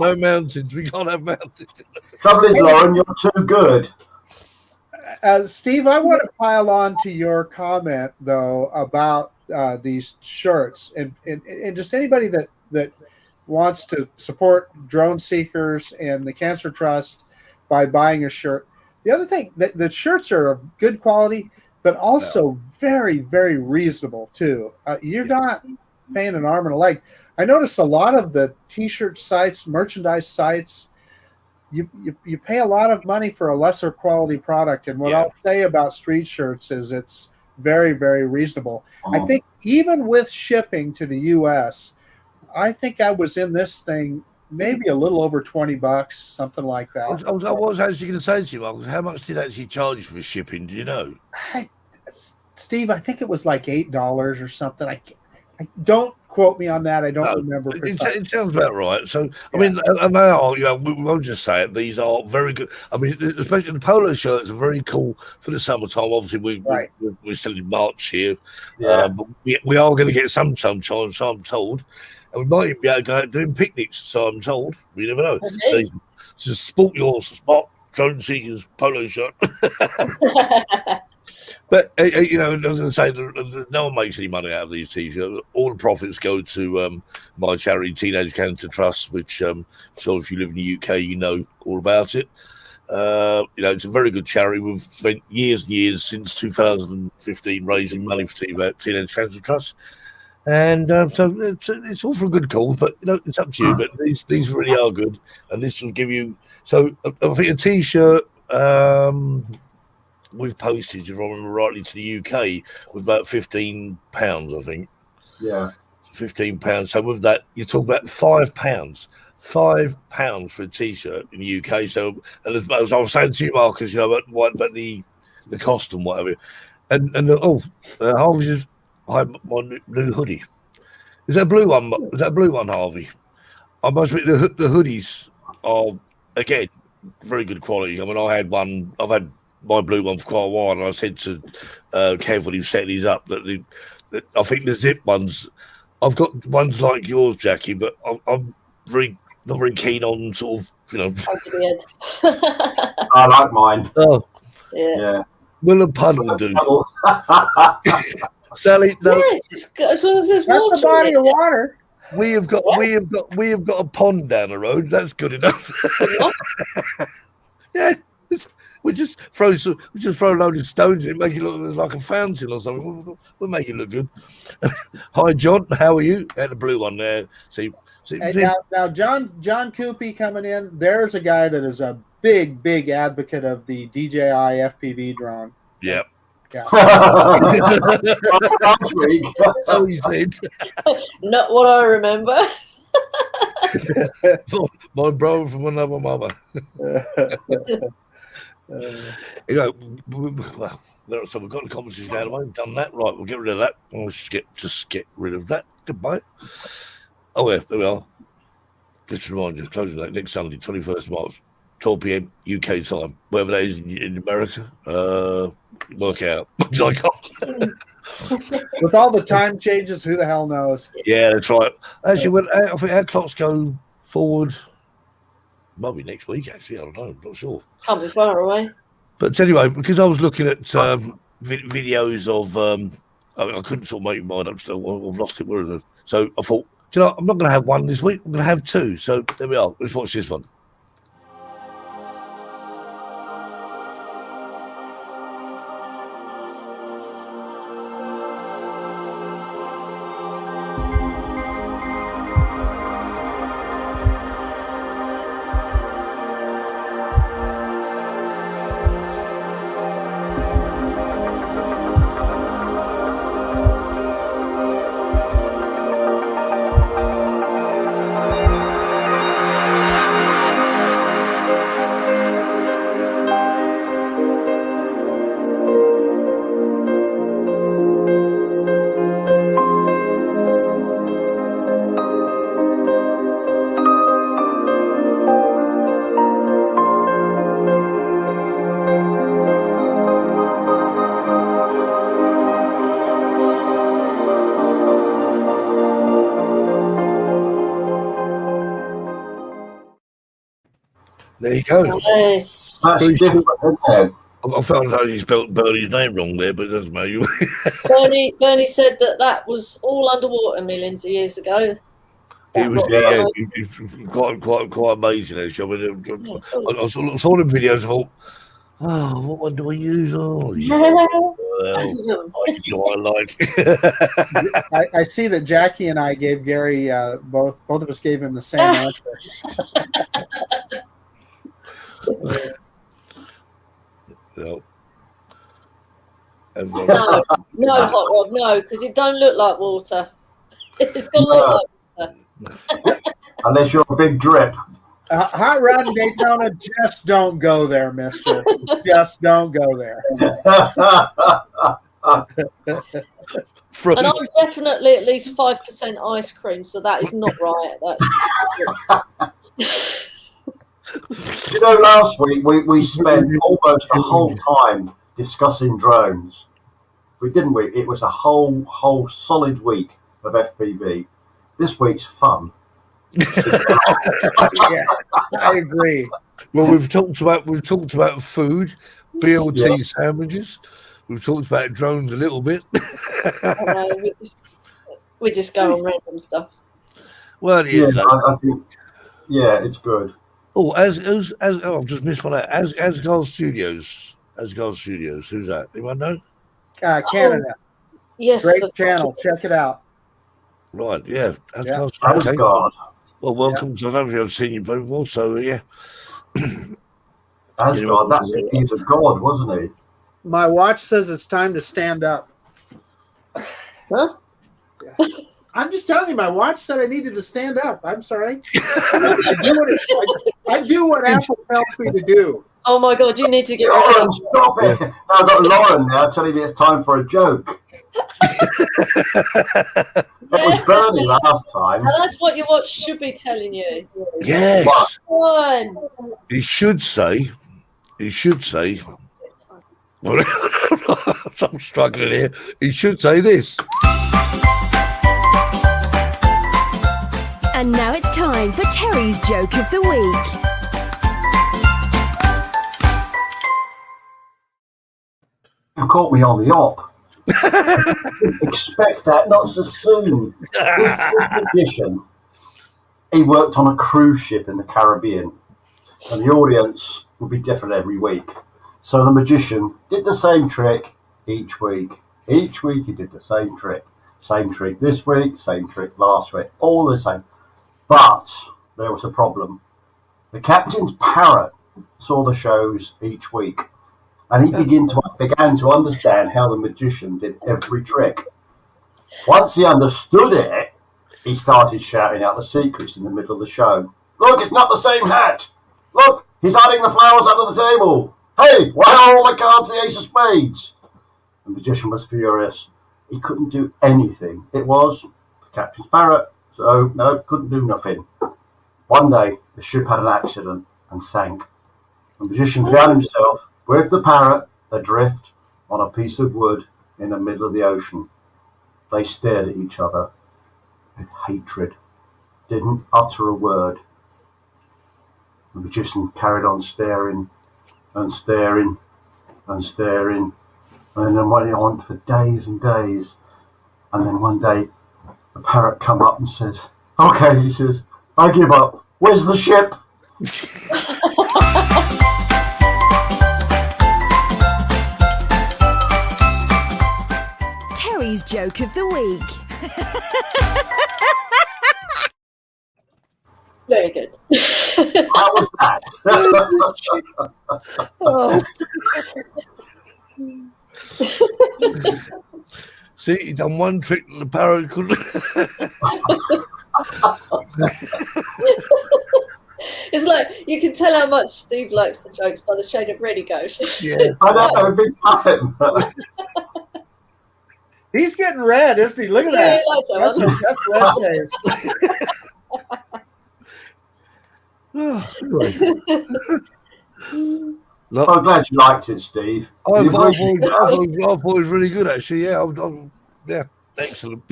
No mountains. We can't have mountains. Trouble is, Lauren, you're too good. Steve, I want to pile on to your comment though about these shirts, and just anybody that wants to support Drone Seekers and the Cancer Trust by buying a shirt. The other thing, that the shirts are of good quality, but also very, very reasonable too. You're not paying an arm and a leg. I noticed a lot of the T-shirt sites, merchandise sites, you pay a lot of money for a lesser quality product. And what I'll say about Street Shirts is it's very, very reasonable. I think even with shipping to the U.S., I think I was in this thing maybe a little over $20, something like that. I was actually going to say to you, Marcus, how much did it actually charge for shipping? Do you know? Steve, I think it was like $8 or something. I don't quote me on that. I don't remember. It sounds about right. So, I mean, and they are, we won't just say it. These are very good. I mean, especially the polo shirts are very cool for the summertime. Obviously, we're still in March here. But we are going to get some sunshine, so I'm told. And we might even be able to go out doing picnics, so I'm told. We never know. Okay. So just sport your smart Drone Seekers polo shirt. But, as I say, no one makes any money out of these T-shirts. All the profits go to my charity, Teenage Cancer Trust, which, so if you live in the UK, you know all about it. It's a very good charity. We've spent years and years since 2015 raising money for Teenage Cancer Trust. And so it's all for a good cause, but it's up to you. But these really are good, and this will give you. So I think a T-shirt with postage, if I remember rightly, to the UK was about £15. I think. Yeah. £15. So with that, you talk about £5. £5 for a T-shirt in the UK. So, and as I was saying to you, Marcus, about the cost and whatever, Harvey just. I have my new hoodie. Is that a blue one? Is that a blue one, Harvey? I must admit the hoodies are again very good quality. I mean, I've had my blue one for quite a while, and I said to Kev when he set these up that I think the zip ones. I've got ones like yours, Jackie, but I'm not very keen on sort of I like mine. Oh, yeah. Will a puddle do? Sally, no. Yes, it's good. As long as there's That's water. a body of water. We have got a pond down the road. That's good enough. Yeah, we just throw a load of stones in it, make it look like a fountain or something. We'll make it look good. Hi, John. How are you? At the blue one there. See now, John Coopy coming in. There's a guy that is a big advocate of the DJI FPV drone. Yeah. Last week. So he said. Not what I remember. My brother from another mother. Well, so we've got the competition out of the way. We've done that. Right, we'll get rid of that. We'll just get rid of that. Goodbye. Oh, yeah, there we are. Just to remind you, closing that next Sunday, 21st March, 12 p.m. UK time. Wherever that is in America, work out. I can't. With all the time changes, who the hell knows? Yeah, that's right. Actually, I think our clocks go forward. Might be next week, actually. I don't know. I'm not sure. Can't be far away. But anyway, because I was looking at videos of, I couldn't sort of make my mind up still. I've lost it. Where is it? So I thought, you know, I'm not going to have one this week. I'm going to have two. So there we are. Let's watch this one. There you go. Nice. That's different, isn't it? I found out you spelled Bernie's name wrong there, but it doesn't matter. Bernie said that was all underwater millions of years ago. It was quite amazing. Actually, I mean, I saw them videos. I thought, oh, what one do I use? Oh, yeah. I like. I see that Jackie and I gave Gary both of us gave him the same answer. No, Hot Rod, no, because it don't look like water. It's gonna look like water. Unless you're a big drip. Hot Rod in Daytona, just don't go there, mister. Just don't go there. And I'm definitely at least 5% ice cream, so that is not right. That's You know, last week we spent almost the whole time discussing drones. Didn't we? It was a whole solid week of FPV. This week's fun. Yeah, I agree. Well, we've talked about food, BLT sandwiches. We've talked about drones a little bit. we just go on random stuff. Well, I think, it's good. Oh, I've just missed one out. Asgard Studios. Who's that? Anyone know? Canada. Yes. Great channel. Check it out. Right, yeah. Asgard. Well, welcome. I don't think I've seen you before, so yeah. Asgard, that's it. He's a god, wasn't he? My watch says it's time to stand up. Huh? Yeah. I'm just telling you, my watch said I needed to stand up. I'm sorry. I do what Apple tells me to do. Oh my God, you need to get rid of Lauren, stop it. Now I've got Lauren now telling me it's time for a joke. That was Bernie last time. And that's what your watch should be telling you. Yes. One. He should say. I'm struggling here. He should say this. And now it's time for Terry's Joke of the Week. You caught me on the op. Expect that, not so soon. This magician, he worked on a cruise ship in the Caribbean, and the audience would be different every week. So the magician did the same trick each week. Each week he did the same trick. Same trick this week, same trick last week, all the same. But there was a problem. The captain's parrot saw the shows each week, and he began to understand how the magician did every trick. Once he understood it, he started shouting out the secrets in the middle of the show. Look, it's not the same hat. Look, he's hiding the flowers under the table. Hey, why are all the cards the ace of spades? The magician was furious. He couldn't do anything. It was the captain's parrot, so no, couldn't do nothing. One day, the ship had an accident and sank. The magician found himself with the parrot adrift on a piece of wood in the middle of the ocean. They stared at each other with hatred, didn't utter a word. The magician carried on staring and staring and staring, and then went on for days and days. And then one day, the parrot come up and says, "Okay," he says, "I give up. Where's the ship?" Terry's joke of the week. Very good. How was that? See, he done one trick that the parrot couldn't. It's like you can tell how much Steve likes the jokes by the shade of red he goes. Yeah. I don't know, a big time. He's getting red, isn't he? Look at Yeah, that. he likes that one. That's red face. Look, I'm glad you liked it, Steve. I You thought really- it was really good, actually. Yeah, yeah, excellent.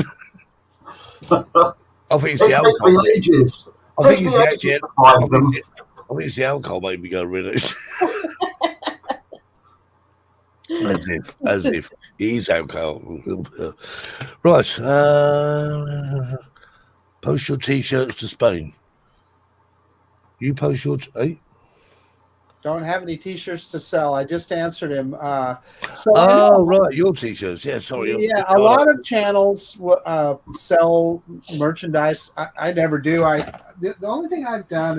I think it's It the takes me alcohol. ages. I Takes think me it's ages the to find I them. think it's the alcohol made me go red. As if it is alcohol. Right. Post your t-shirts to Spain. You post your Don't have any T-shirts to sell. I just answered him. Oh, right, your t-shirts. Yeah, sorry. Yeah, a lot of channels sell merchandise. I never do. The only thing I've done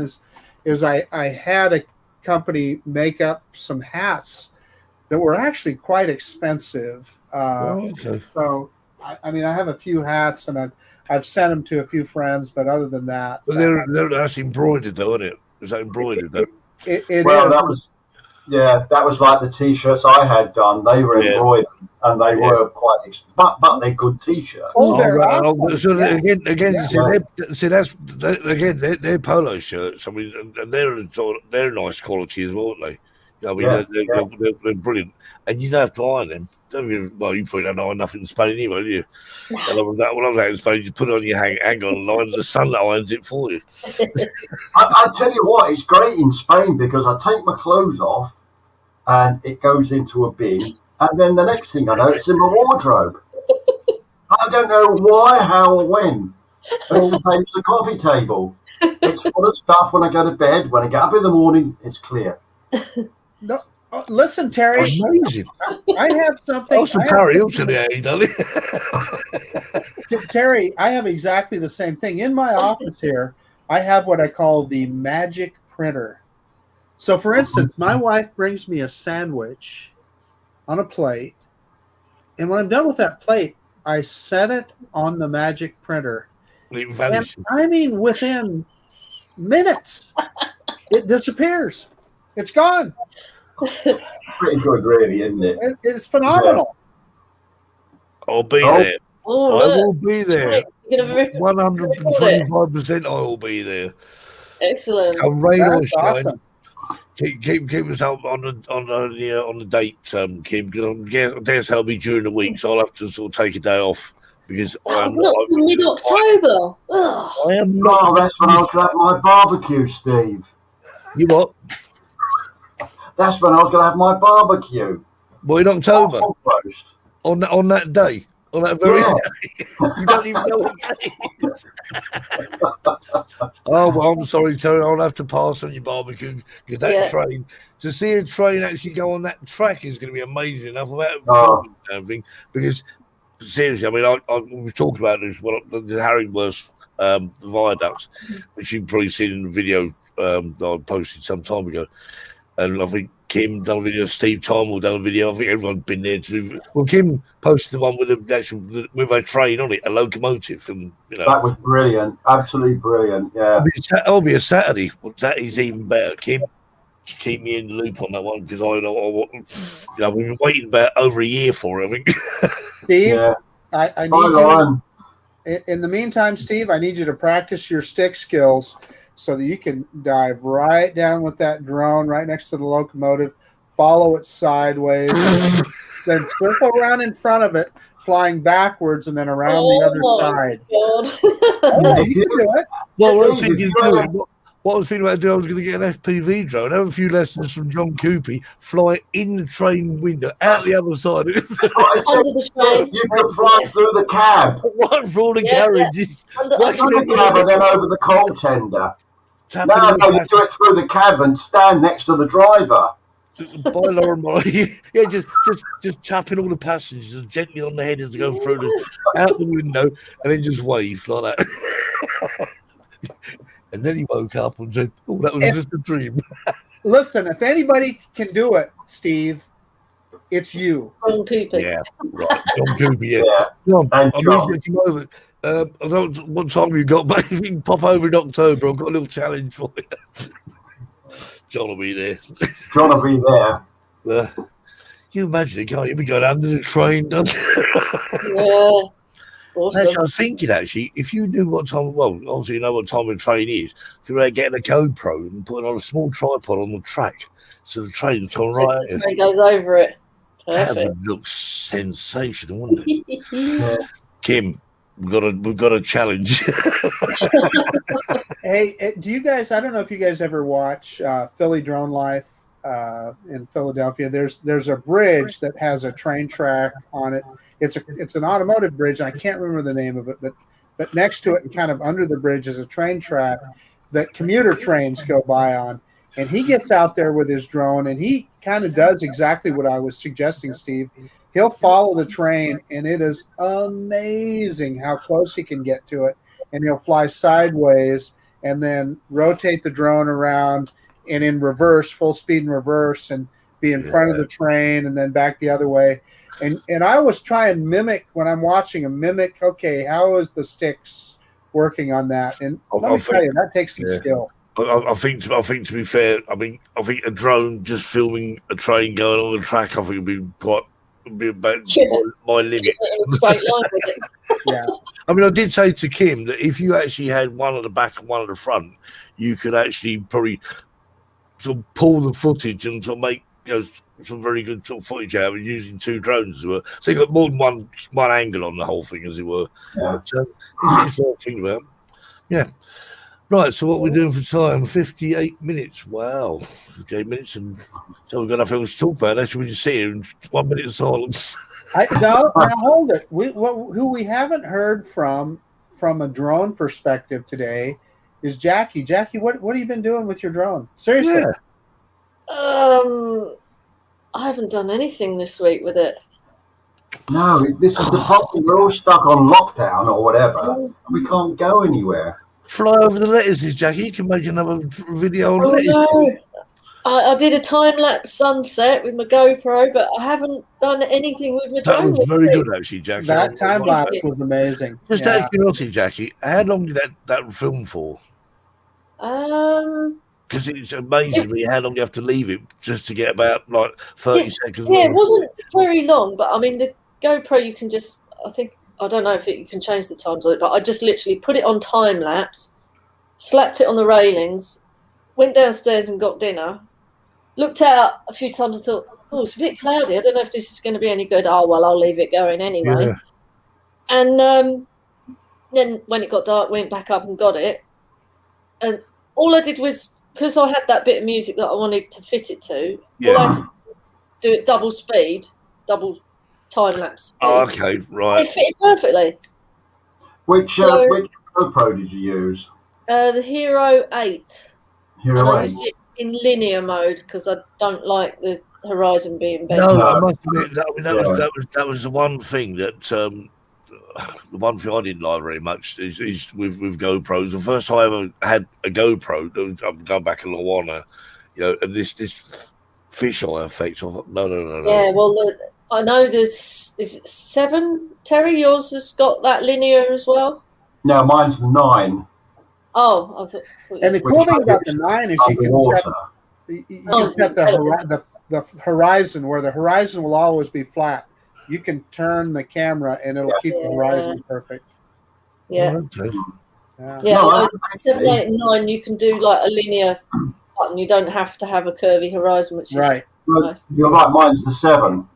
is I had a company make up some hats that were actually quite expensive. Okay. So I mean, I have a few hats and I've sent them to a few friends, but other than that, But they're actually embroidered, though, isn't it? Is that embroidered, though? it Well, is. that was like the t-shirts I had done. They were embroidered and they were quite, but they're good t-shirts. Oh, they're right. awesome. So Yeah. again, Yeah. see, they're polo shirts. I mean, and they're nice quality as well, aren't they? I mean, they're brilliant, and you don't have to iron them. You probably don't iron nothing in Spain anyway, do you? And when I was out in Spain, you put it on your hang-on line, and the sun irons it for you. I tell you what, it's great in Spain because I take my clothes off and it goes into a bin, and then the next thing I know, it's in my wardrobe. I don't know why, how, or when. But it's the same as the coffee table. It's full of stuff when I go to bed. When I get up in the morning, it's clear. No, listen, Terry, Amazing. I have something. Also, Harry Hilton there, doesn't he? Terry, I have exactly the same thing. In my office here, I have what I call the magic printer. So, for instance, my wife brings me a sandwich on a plate, and when I'm done with that plate, I set it on the magic printer. It And vanishes. I mean, within minutes, it disappears. It's gone. Pretty good, really, isn't it? It's phenomenal. I'll be Oh. there. Oh, I look. will be there. You're gonna rip 125%. I will be there. Excellent. Come rain or That's shine. awesome. Keep us up on the date, Kim. Because I dare say I'll be during the week, so I'll have to sort of take a day off because I It's am not till mid-October. Ugh. I am Oh, not. that's when I was going to have my barbecue, Steve. You what? That's when I was going to have my barbecue. Well, in October. Hog roast. on that day. On that very Yeah. day. You don't even know what day it is. Oh, well, I'm sorry, Terry. I'll have to pass on your barbecue because that Yeah. train, to see a train actually go on that track is going to be amazing enough about Oh. thing. Because seriously, I mean, we talked about this. Well, the Harringworth viaducts, which you've probably seen in the video that I posted some time ago. And I think Kim done a video, Steve Timewell done a video. I think everyone's been there to. Well, Kim posted the one with the actual with a train on it, a locomotive, and That was brilliant, absolutely brilliant. Yeah, it'll be a Saturday. Well, that is even better, Kim. Keep me in the loop on that one because we've been waiting about over a year for it. I think. Steve, yeah. I Hi, need you. Lauren. In the meantime, Steve, I need you to practice your stick skills so that you can dive right down with that drone right next to the locomotive, follow it sideways, then circle around in front of it, flying backwards and then around the other side. God. You can do it. Well, what I was Steve, thinking, what I was thinking about doing, I was going to get an FPV drone, have a few lessons from John Coopy, fly in the train window, out the other side. I said, Under the train. you could fly through the cab. One for all the Yeah, carriages. Under Through the cab and then over the coal tender. Tapping No, the no, you do it through the cab and stand next to the driver. By Lauren Molly. Yeah, just tapping all the passengers gently on the head as they go through out the window, and then just wave like that. And then he woke up and said, "Oh, that was just a dream." Listen, if anybody can do it, Steve, it's you. John Cooper. Yeah, right. John Cooper, yeah. Yeah, John, and I'm John. going to come over. I don't know what time you got, but if you can pop over in October, I've got a little challenge for you. John will be there. John will be there. You imagine it, can't you? We go under the train, don't you? Yeah. Awesome. Actually, I was thinking, if you knew what time, well, obviously you know what time the train is, if you were getting a GoPro and putting on a small tripod on the track, so the train's gone So right the in. train goes over it. That Perfect. would look sensational, wouldn't it? Kim, we've got a challenge. Hey, do you guys? I don't know if you guys ever watch Philly Drone Life in Philadelphia. There's a bridge that has a train track on it. It's an automotive bridge. And I can't remember the name of it, but next to it and kind of under the bridge is a train track that commuter trains go by on. And he gets out there with his drone and he kind of does exactly what I was suggesting, Steve. He'll follow the train, and it is amazing how close he can get to it. And he'll fly sideways and then rotate the drone around and in reverse, full speed in reverse, and be in front of the train and then back the other way. And I always try and mimic when I'm watching him, okay, how is the sticks working on that? And let me tell you, that takes some skill. I think to be fair, I think a drone just filming a train going on the track, I think would be about my limit. In a straight line with it. Yeah. I mean, I did say to Kim that if you actually had one at the back and one at the front, you could actually probably sort of pull the footage and sort of make some very good sort of footage out of it using two drones, as it were. So you got more than one angle on the whole thing, as it were. Yeah. But, it's all to think about. Yeah. Right, so what we're doing for time? 58 minutes. Wow. 58 minutes, and so we've got nothing else to talk about. Actually, we just sit here in 1 minute of silence. Now hold it. Who we haven't heard from a drone perspective today is Jackie. Jackie, what have you been doing with your drone? Seriously. Yeah. I haven't done anything this week with it. No, this is the problem. We're all stuck on lockdown or whatever. We can't go anywhere. Fly over the lettuces, Jackie. You can make another video on Oh, lettuces. no. I did a time-lapse sunset with my GoPro, but I haven't done anything with my That drone. was this very week. good, actually, Jackie. That time lapse was amazing. Just Yeah. out of curiosity, Jackie, how long did that film for? Because it's amazing me how long you have to leave it just to get about like 30 seconds. Yeah, it wasn't very long, but I mean, the GoPro, you can just, I don't know if you can change the times on it, but I just literally put it on time lapse, slapped it on the railings, went downstairs and got dinner, looked out a few times and thought, oh, it's a bit cloudy. I don't know if this is going to be any good. Oh, well, I'll leave it going anyway. Yeah. And then when it got dark, went back up and got it. And all I did was, because I had that bit of music that I wanted to fit it to, all I had to do it double speed, double time lapse. Oh, okay, They right. fit perfectly. Which So- which GoPro did you use? The Hero 8. Hero And I 8. used it in linear mode because I don't like the horizon being bent. No, No. I must admit Yeah. that was the one thing that the one thing I didn't like very much is with GoPros. The first time I ever had a GoPro, I'm going back a little while now, and this fisheye effect. I thought, no. Yeah, well, I know there's is it 7? Terry, yours has got that linear as well. No, mine's the 9 Oh, I thought And the you- cool thing about the 9 is you can underwater. set the horizon where the horizon will always be flat. You can turn the camera and it'll keep the horizon perfect. yeah, Okay. Yeah. yeah. No, I know actually- 7, 8, and 9, you can do like a linear button. You don't have to have a curvy horizon, which is Right. Well, nice. you're right, mine's the 7.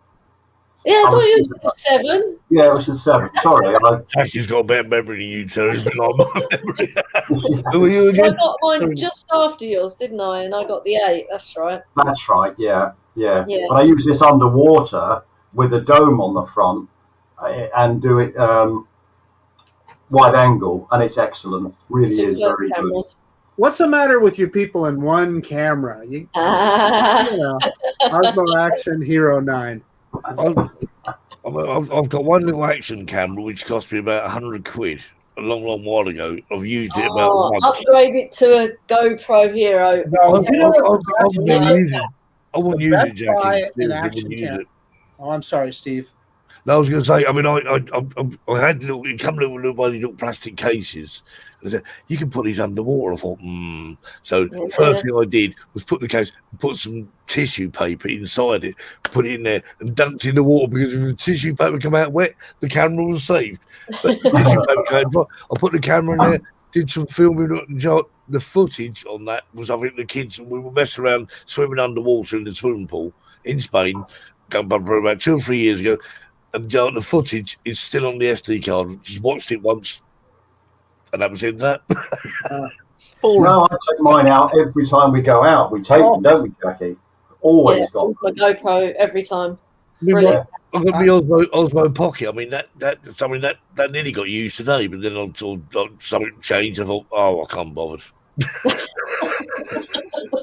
Yeah, I I thought was yours thinking was the 7. Yeah, it was the 7. Sorry, Jackie's got a better memory than you two, but not my memory. Who are you I again? got mine just after yours, didn't I? And I got the 8. That's right. that's right. Yeah. Yeah. But I use this underwater with a dome on the front and do it wide angle, and it's excellent. Really is Superb very good. cameras. What's the matter with you people in one camera? You Ah. know, Osmo Action Hero 9. I've got one little action camera which cost me about £100 a long while ago. I've used it about Oh, once. upgrade it to a GoPro Hero. No, you know what? I wouldn't use it. I wouldn't use Best it, Jackie. Buy Seriously, an I action wouldn't use cam. it. Oh, I'm sorry, Steve. No, I was going to say. I mean, I had it come in little plastic cases. I said, you can put these underwater. I thought, So the first thing I did was put the case, put some tissue paper inside it, put it in there, and dunked it in the water because if the tissue paper come out wet, the camera was saved. But the tissue paper came dry. I put the camera in there, did some filming. The footage on that was, I think, the kids, we were messing around swimming underwater in the swimming pool in Spain, going back about 2 or 3 years ago. And the footage is still on the SD card. Just watched it once, and that was it. That. No, I take mine out every time we go out. We take them, don't we, Jackie? Always got my GoPro every time. Yeah. Brilliant. I've got my Osmo Pocket. I mean, that nearly got used today, but then I thought something changed. I thought, I can't bother.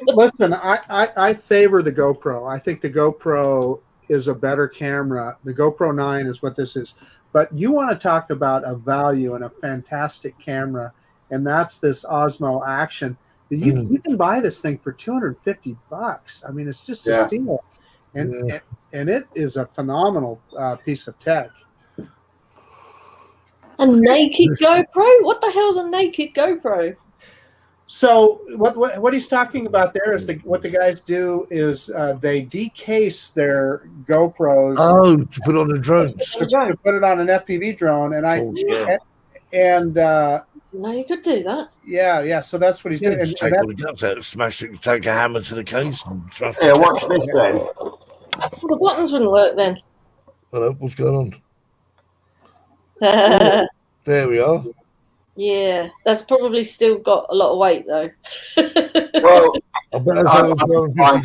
Listen, I favor the GoPro. I think the GoPro is a better camera. The GoPro 9 is what this is. But you want to talk about a value and a fantastic camera, and that's this Osmo Action. You can buy this thing for $250. I mean, it's just a steal, and it is a phenomenal piece of tech. A naked GoPro? What the hell's a naked GoPro? So what he's talking about there is what the guys do is they decase their GoPros To put on the drones. to put it on an FPV drone, and No, you could do that. yeah. So that's what he's doing. Just take all the guts out, smash it, take a hammer to the case. And Here, watch this then. Well, the buttons wouldn't work then. Hello, what's going on? There we are. Yeah, that's probably still got a lot of weight though. Well, I bet that's I'm over fine like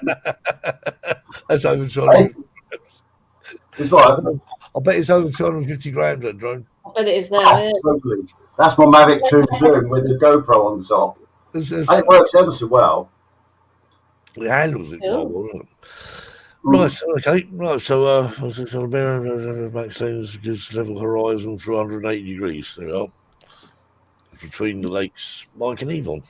that. That's over 200. It's all right. I bet it's over 250 grams, that drone. I bet it is now. Yeah. Absolutely. That's my Mavic 2 Zoom with the GoPro on the top. And it works ever so well. It handles it Yeah. quite well, doesn't it? Right, okay. Right, so backstays gives level horizon through 180 degrees. There we are. Between the lakes Mike and Yvonne.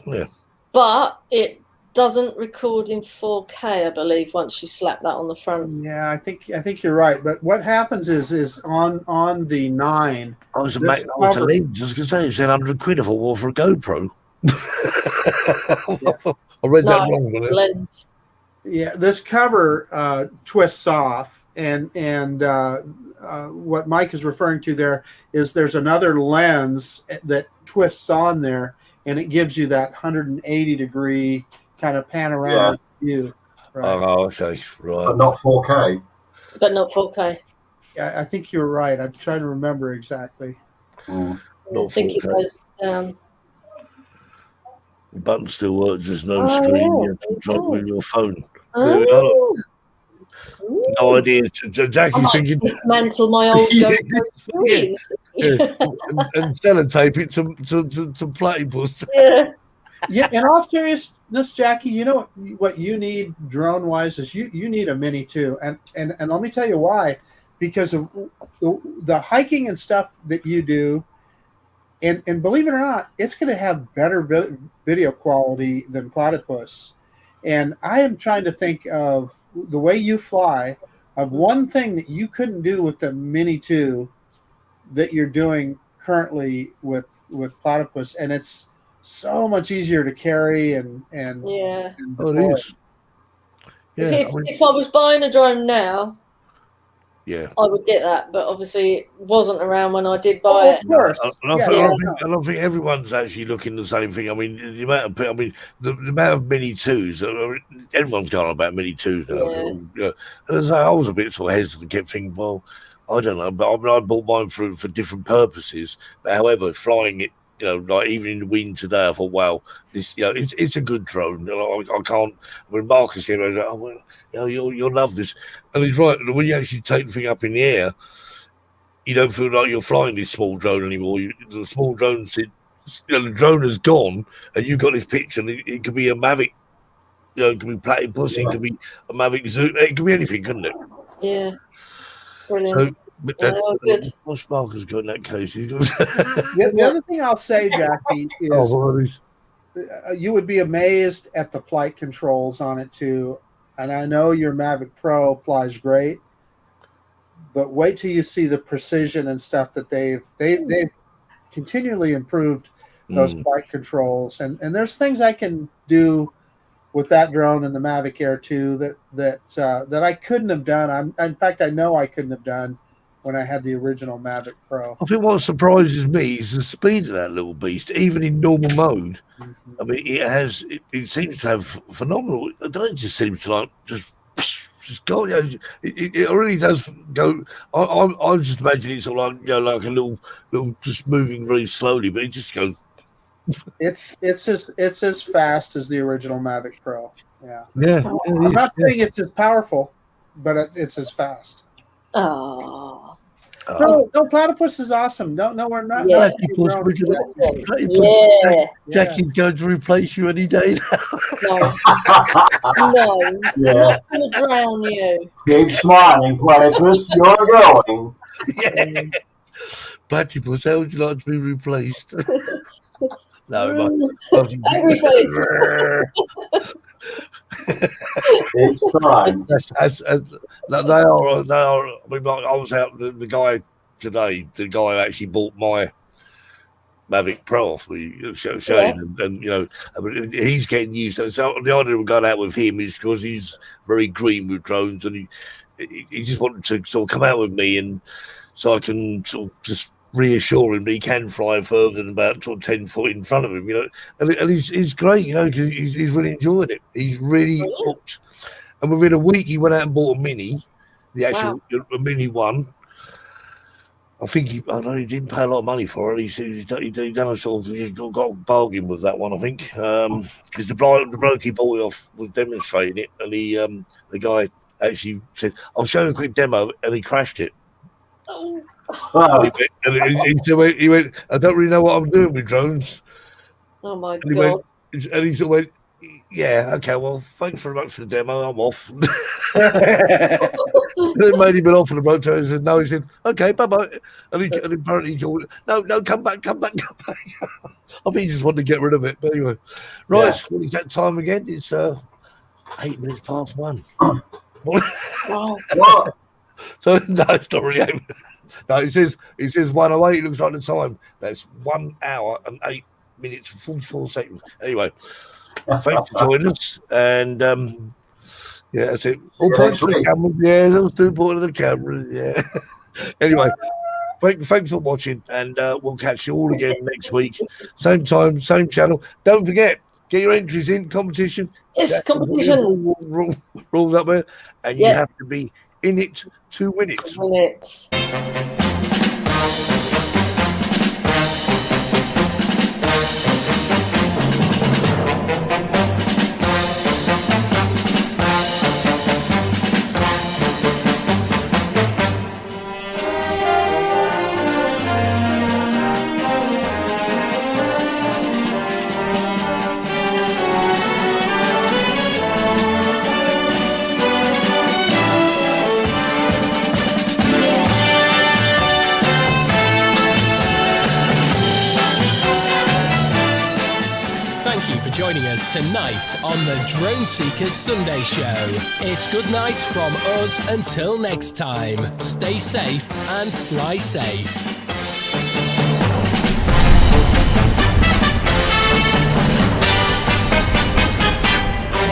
Yeah. But it doesn't record in 4K, I believe, once you slap that on the front. Yeah, I think you're right. But what happens is on the 9. I was a This lens. I cover- was going to say it's £100 if I wore for a GoPro. I read that wrong. Didn't I? Lens. Yeah, this cover twists off, and what Mike is referring to there is there's another lens that twists on there, and it gives you that 180 degree kind of panoramic view. Right. Oh, okay, But right. not 4K. But not 4K. I think you're right. I'm trying to remember exactly. Mm. I Not think it 4K. goes down. The button still works. There's no Oh, screen. yeah. You have to control it with your phone. Oh. There we are. no idea. I Jackie's might thinking, dismantle my old Yeah, GoPro yeah, screen. and sellotape it to platypus. Yeah. Yeah, in all seriousness, Jackie, you know what you need drone wise is you need a Mini 2, and let me tell you why. Because of the hiking and stuff that you do, and believe it or not, it's going to have better video quality than Platypus. And I am trying to think of the way you fly, of one thing that you couldn't do with the Mini 2 that you're doing currently with Platypus, and it's so much easier to carry and Yeah. and Oh, deploy. it is. Yeah, If I was buying a drone now, yeah. I would get that, but obviously it wasn't around when I did buy Oh, it. of course. I Yeah, don't think everyone's actually looking the same thing. I mean, the amount of the amount of Mini 2s. Everyone's going on about Mini 2s now. Yeah. And as I was a bit sort of hesitant, kept thinking, well, I don't know, but I bought mine for different purposes. But however, flying it, like even in the wind today, I thought, wow, this, it's a good drone. I can't. When Marcus came, I was like, oh well, you'll love this. And he's right. When you actually take the thing up in the air, you don't feel like you're flying this small drone anymore. The small drone, the drone has gone, and you've got this picture. And it could be a Mavic, it could be Platypus, it could be a Mavic Zoom, it could be anything, couldn't it? Yeah. Brilliant. So, but good. what's Marcus got in that case? He's got... The other thing I'll say, Jackie, is you would be amazed at the flight controls on it too. And I know your Mavic Pro flies great, but wait till you see the precision and stuff that they've continually improved those flight controls. And there's things I can do with that drone and the Mavic Air 2 that I couldn't have done. In fact, I know I couldn't have done when I had the original Mavic Pro. I think what surprises me is the speed of that little beast, even in normal mode. Mm-hmm. I mean, it seems to have phenomenal. It don't just seem to like just go. It really does go. I just imagine it's all like like a little just moving very slowly, but it just goes. It's as fast as the original Mavic Pro. Yeah. I'm I'm not saying it's as powerful, but it's as fast. Oh. No, Platypus is awesome. No, we're not. Yeah. Yeah. Jackie's going to replace you any day now. No. Yeah. I'm going to drown you. Keep smiling, Platypus. You're going. Yeah. Platypus, how would you like to be replaced? No, Angry face. It's time. They are. I mean, I was out. The guy today, the guy who actually bought my Mavic Pro off me, Shane, and he's getting used to it. So the idea of going out with him is because he's very green with drones, and he just wanted to sort of come out with me, and so I can sort of just reassure him that he can fly further than about 10 foot in front of him, and he's great, because he's really enjoyed it. He's really hooked. And within a week, he went out and bought a Mini, the actual a Mini one. I think he didn't pay a lot of money for it. He said he done a sort of, he got a bargain with that one, I think, because the bloke he bought it off was demonstrating it, and the guy actually said, "I'll show you a quick demo," and he crashed it. Oh. He went, "I don't really know what I'm doing with drones." Oh my And God. he sort of went, "Yeah, okay, well, thanks very much for the demo. I'm off." Then made him an offer. The bloke he said no. He said, "Okay, bye bye." And apparently he called, "No, come back." I think he just wanted to get rid of it. But anyway, right, it's that time again. It's 8 minutes past 1. Wow. What? So no, it's not really 8. No, it says 1:08. It looks like the time. That's 1 hour and 8 minutes and 44 seconds. Anyway, thanks for joining us. And yeah, that's it. All points for the camera. Yeah, those 2 points of the camera. Yeah. Anyway, thanks for watching, and we'll catch you all again next week. Same time, same channel. Don't forget, get your entries in competition. Yes, competition. Rules up there, and you have to be in it to win it. Minutes. joining us tonight on the Drone Seekers Sunday Show. It's good night from us until next time. Stay safe and fly safe.